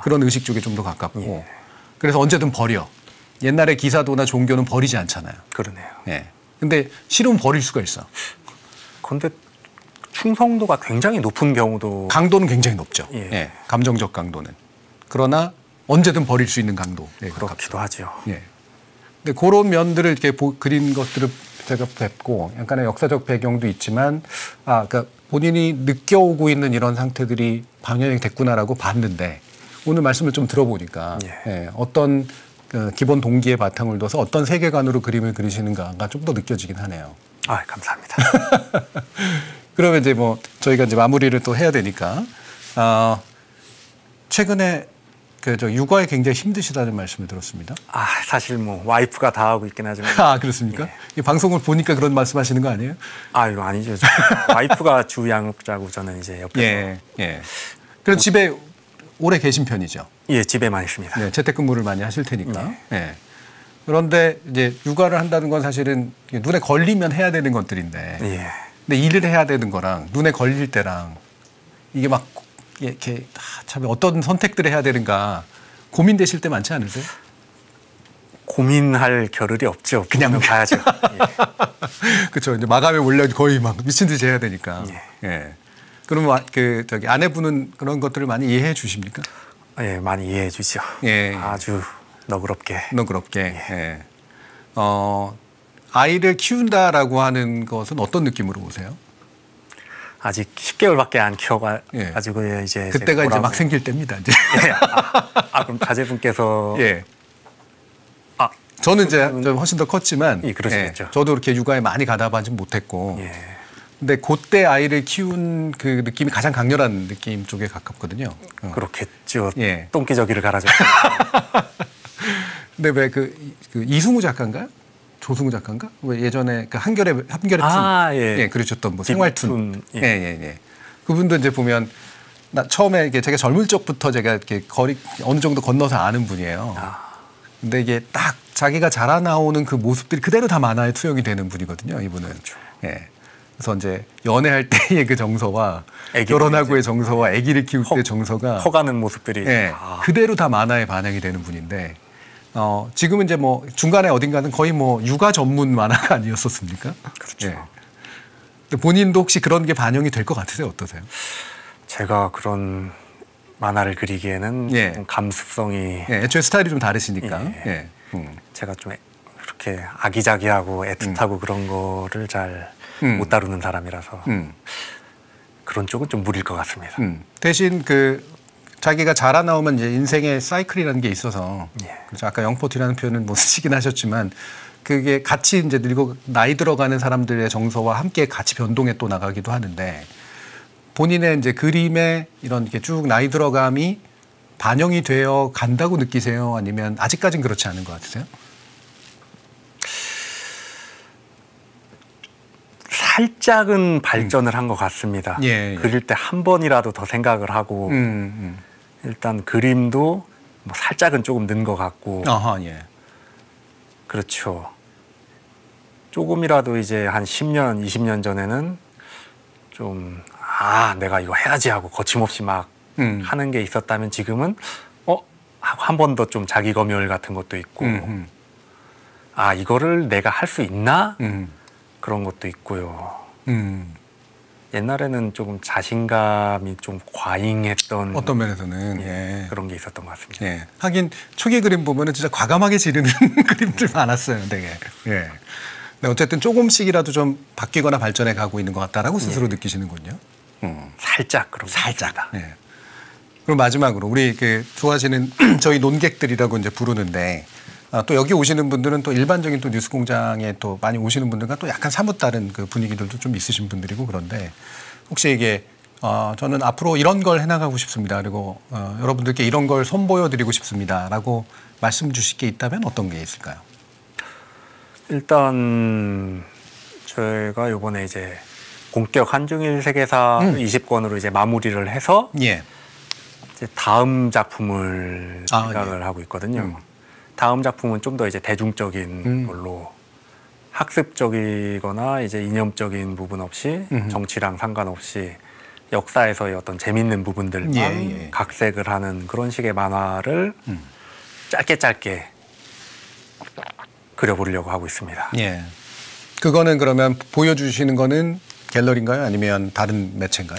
그런 의식 쪽에 좀 더 가깝고. 예. 그래서 언제든 버려. 옛날에 기사도나 종교는 버리지 않잖아요. 그러네요. 예. 근데 싫으면 버릴 수가 있어. 그런데 충성도가 굉장히 높은 경우도 강도는 굉장히 높죠. 예. 예. 감정적 강도는. 그러나 언제든 버릴 수 있는 강도. 예, 그렇기도 하죠. 예. 근데 그런 면들을 이렇게 그린 것들을 제가 뵙고 약간의 역사적 배경도 있지만 그러니까 본인이 느껴오고 있는 이런 상태들이 반영이 됐구나라고 봤는데 오늘 말씀을 좀 들어보니까 예, 어떤 기본 동기의 바탕을 둬서 어떤 세계관으로 그림을 그리시는가가 좀 더 느껴지긴 하네요. 감사합니다. 그러면 이제 뭐 저희가 이제 마무리를 또 해야 되니까 최근에 육아에 굉장히 힘드시다는 말씀을 들었습니다. 사실 뭐 와이프가 다 하고 있긴 하지만. 그렇습니까? 예. 이 방송을 보니까 그런 말씀하시는 거 아니에요? 이거 아니죠. 와이프가 주 양육자고 저는 이제 옆에서. 예. 그래서 집에 오래 계신 편이죠? 예, 집에만 있습니다. 네, 재택근무를 많이 하실 테니까. 예. 그런데 이제 육아를 한다는 건 사실은 눈에 걸리면 해야 되는 것들인데, 예. 근데 일을 해야 되는 거랑 눈에 걸릴 때랑 이게 막 이렇게 참 어떤 선택들을 해야 되는가 고민되실 때 많지 않으세요? 고민할 겨를이 없죠. 그냥 봐야죠. 예. 그렇죠. 이제 마감에 몰려 거의 막 미친 듯이 해야 되니까. 예. 그러면 아내분은 그런 것들을 많이 이해해 주십니까? 예, 많이 이해해 주죠. 예. 아주 너그럽게. 예. 아이를 키운다라고 하는 것은 어떤 느낌으로 보세요? 아직 10개월밖에 안 키워가지고 이제 그때가 이제 막 생길 때입니다. 이제. 그럼 자제분께서 저는 이제 좀 훨씬 더 컸지만, 그러시겠죠. 저도 이렇게 육아에 많이 가담하지는 못했고, 근데 그때 아이를 키운 그 느낌이 가장 강렬한 느낌 쪽에 가깝거든요. 그렇겠죠. 똥기저귀를 갈아줘. 근데 왜 그 이승우 작가인가요? 조승우 작가인가? 왜 예전에 그 한결의 툰 그러셨던 뭐 생활툰. 예. 그분도 이제 보면 처음에 제가 젊을 적부터 제가 이렇게 거리 어느 정도 건너서 아는 분이에요. 근데 이게 딱 자기가 자라 나오는 그 모습들이 그대로 다 만화에 투영이 되는 분이거든요. 이분은. 그렇죠. 예. 그래서 이제 연애할 때의 그 정서와 결혼하고의 정서와 아기를 키울 때의 정서가 커가는 모습들이 그대로 다 만화에 반영이 되는 분인데. 지금은 이제 뭐 중간에 어딘가는 거의 뭐 육아 전문 만화가 아니었었습니까? 그렇죠. 근데 본인도 혹시 그런 게 반영이 될 것 같으세요? 어떠세요? 제가 그런 만화를 그리기에는 감수성이 애초에 스타일이 좀 다르시니까. 제가 좀 그렇게 아기자기하고 애틋하고 그런 거를 잘 못 다루는 사람이라서 그런 쪽은 좀 무리일 것 같습니다. 대신 자기가 자라 나오면 이제 인생의 사이클이라는 게 있어서 그래서 아까 영포티라는 표현은 뭐 쓰시긴 하셨지만 그게 같이 이제 나이 들어가는 사람들의 정서와 함께 같이 변동해 또 나가기도 하는데 본인의 이제 그림에 이런 이렇게 쭉 나이 들어감이 반영이 되어 간다고 느끼세요? 아니면 아직까진 그렇지 않은 것 같으세요? 살짝은 발전을 한 것 같습니다. 그릴 때 한 번이라도 더 생각을 하고 일단 그림도 뭐 살짝은 조금 는 것 같고 그렇죠. 조금이라도 이제 한 10년, 20년 전에는 좀 내가 이거 해야지 하고 거침없이 막 하는 게 있었다면 지금은 한 번 더 좀 자기 검열 같은 것도 있고 이거를 내가 할 수 있나? 그런 것도 있고요. 옛날에는 조금 자신감이 좀 과잉했던 어떤 면에서는 그런 게 있었던 것 같습니다. 하긴 초기 그림 보면은 진짜 과감하게 지르는 그림들 많았어요, 되게. 근데 어쨌든 조금씩이라도 좀 바뀌거나 발전해 가고 있는 것 같다라고 스스로 느끼시는군요. 살짝 그런 살짝. 그럼 마지막으로 우리 좋아하시는 저희 논객들이라고 이제 부르는데. 또 여기 오시는 분들은 또 일반적인 또 뉴스공장에 또 많이 오시는 분들과 또 약간 사뭇 다른 그 분위기들도 좀 있으신 분들이고 그런데 혹시 이게 저는 앞으로 이런 걸 해나가고 싶습니다. 그리고 여러분들께 이런 걸 선보여드리고 싶습니다라고 말씀 주실 게 있다면 어떤 게 있을까요? 일단 저희가 이번에 이제 본격 한중일 세계사 20권으로 이제 마무리를 해서 이제 다음 작품을 생각을 하고 있거든요. 다음 작품은 좀 더 이제 대중적인 걸로 학습적이거나 이제 이념적인 부분 없이 정치랑 상관없이 역사에서의 어떤 재밌는 부분들만 각색을 하는 그런 식의 만화를 짧게 그려보려고 하고 있습니다. 예. 그거는 그러면 보여주시는 거는 갤러리인가요? 아니면 다른 매체인가요?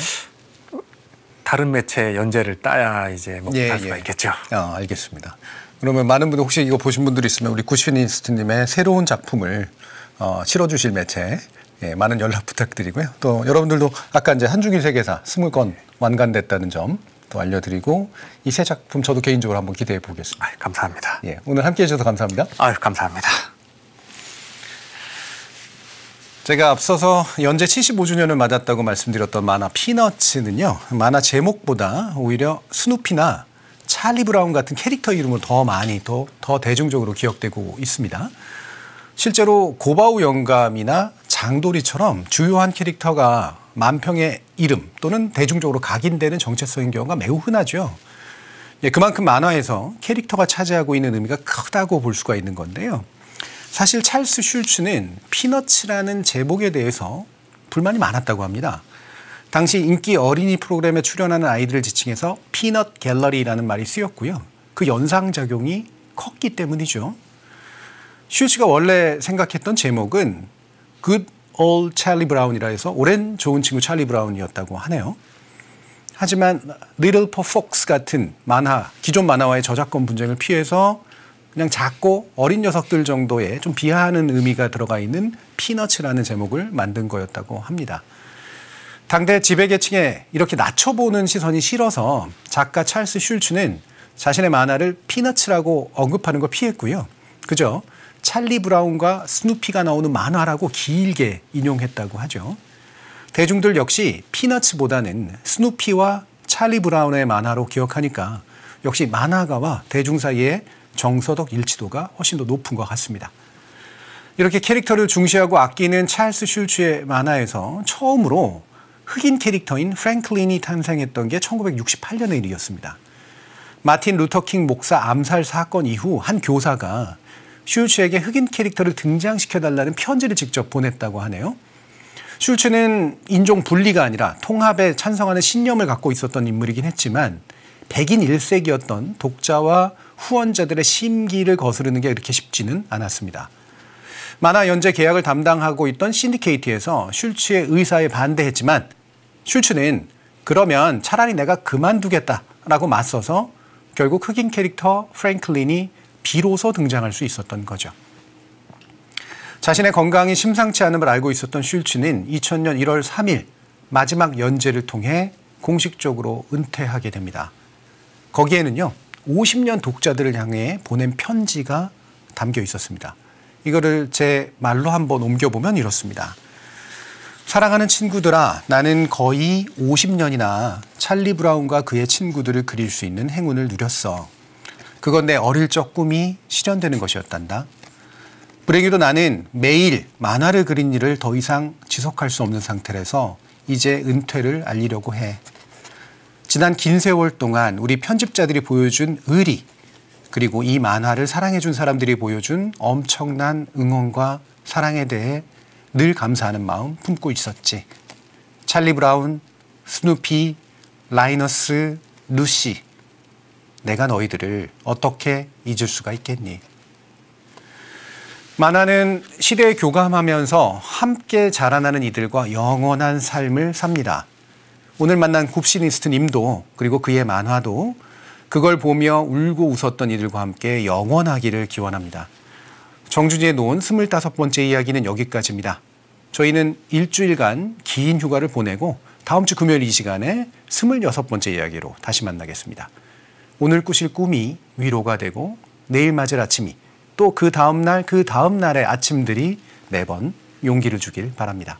다른 매체 연재를 따야 이제 할 수가 있겠죠. 알겠습니다. 그러면 많은 분들 혹시 이거 보신 분들이 있으면 우리 구시니스트님의 새로운 작품을 실어주실 매체 많은 연락 부탁드리고요. 또 여러분들도 아까 이제 한중일 세계사 20권 완간됐다는 점 또 알려드리고 이 새 작품 저도 개인적으로 한번 기대해 보겠습니다. 감사합니다. 예, 오늘 함께해 주셔서 감사합니다. 감사합니다. 제가 앞서서 연재 75주년을 맞았다고 말씀드렸던 만화 피너츠는요. 만화 제목보다 오히려 스누피나 찰리 브라운 같은 캐릭터 이름으로 더 많이 더 대중적으로 기억되고 있습니다. 실제로 고바우 영감이나 장도리처럼 주요한 캐릭터가 만평의 이름 또는 대중적으로 각인되는 정체성인 경우가 매우 흔하죠. 그만큼 만화에서 캐릭터가 차지하고 있는 의미가 크다고 볼 수가 있는 건데요. 사실 찰스 슐츠는 피너츠라는 제목에 대해서 불만이 많았다고 합니다. 당시 인기 어린이 프로그램에 출연하는 아이들을 지칭해서 피넛 갤러리라는 말이 쓰였고요. 그 연상작용이 컸기 때문이죠. 슐츠가 원래 생각했던 제목은 Good Old Charlie Brown이라 해서 오랜 좋은 친구 찰리 브라운이었다고 하네요. 하지만 Little Poor Fox 같은 기존 만화와의 저작권 분쟁을 피해서 그냥 작고 어린 녀석들 정도의 좀 비하하는 의미가 들어가 있는 피너츠라는 제목을 만든 거였다고 합니다. 당대 지배계층에 이렇게 낮춰보는 시선이 싫어서 작가 찰스 슐츠는 자신의 만화를 피너츠라고 언급하는 걸 피했고요. 그저 찰리 브라운과 스누피가 나오는 만화라고 길게 인용했다고 하죠. 대중들 역시 피너츠보다는 스누피와 찰리 브라운의 만화로 기억하니까 역시 만화가와 대중 사이의 정서적 일치도가 훨씬 더 높은 것 같습니다. 이렇게 캐릭터를 중시하고 아끼는 찰스 슐츠의 만화에서 처음으로 흑인 캐릭터인 프랭클린이 탄생했던 게 1968년의 일이었습니다. 마틴 루터킹 목사 암살 사건 이후 한 교사가 슐츠에게 흑인 캐릭터를 등장시켜달라는 편지를 직접 보냈다고 하네요. 슐츠는 인종 분리가 아니라 통합에 찬성하는 신념을 갖고 있었던 인물이긴 했지만 백인 1세기였던 독자와 후원자들의 심기를 거스르는 게 그렇게 쉽지는 않았습니다. 만화 연재 계약을 담당하고 있던 신디케이트에서 슐츠의 의사에 반대했지만 슐츠는 그러면 차라리 내가 그만두겠다라고 맞서서 결국 흑인 캐릭터 프랭클린이 비로소 등장할 수 있었던 거죠. 자신의 건강이 심상치 않음을 알고 있었던 슐츠는 2000년 1월 3일 마지막 연재를 통해 공식적으로 은퇴하게 됩니다. 거기에는요. 50년 독자들을 향해 보낸 편지가 담겨 있었습니다. 이거를 제 말로 한번 옮겨보면 이렇습니다. 사랑하는 친구들아, 나는 거의 50년이나 찰리 브라운과 그의 친구들을 그릴 수 있는 행운을 누렸어. 그건 내 어릴 적 꿈이 실현되는 것이었단다. 불행히도 나는 매일 만화를 그린 일을 더 이상 지속할 수 없는 상태라서 이제 은퇴를 알리려고 해. 지난 긴 세월 동안 우리 편집자들이 보여준 의리, 그리고 이 만화를 사랑해준 사람들이 보여준 엄청난 응원과 사랑에 대해 늘 감사하는 마음 품고 있었지. 찰리 브라운, 스누피, 라이너스, 루시. 내가 너희들을 어떻게 잊을 수가 있겠니? 만화는 시대에 교감하면서 함께 자라나는 이들과 영원한 삶을 삽니다. 오늘 만난 굽시니스트님도 그리고 그의 만화도 그걸 보며 울고 웃었던 이들과 함께 영원하기를 기원합니다. 정준이의 노은 25번째 이야기는 여기까지입니다. 저희는 일주일간 긴 휴가를 보내고 다음 주 금요일 이 시간에 26번째 이야기로 다시 만나겠습니다. 오늘 꾸실 꿈이 위로가 되고 내일 맞을 아침이 또 그 다음 날의 아침들이 매번 용기를 주길 바랍니다.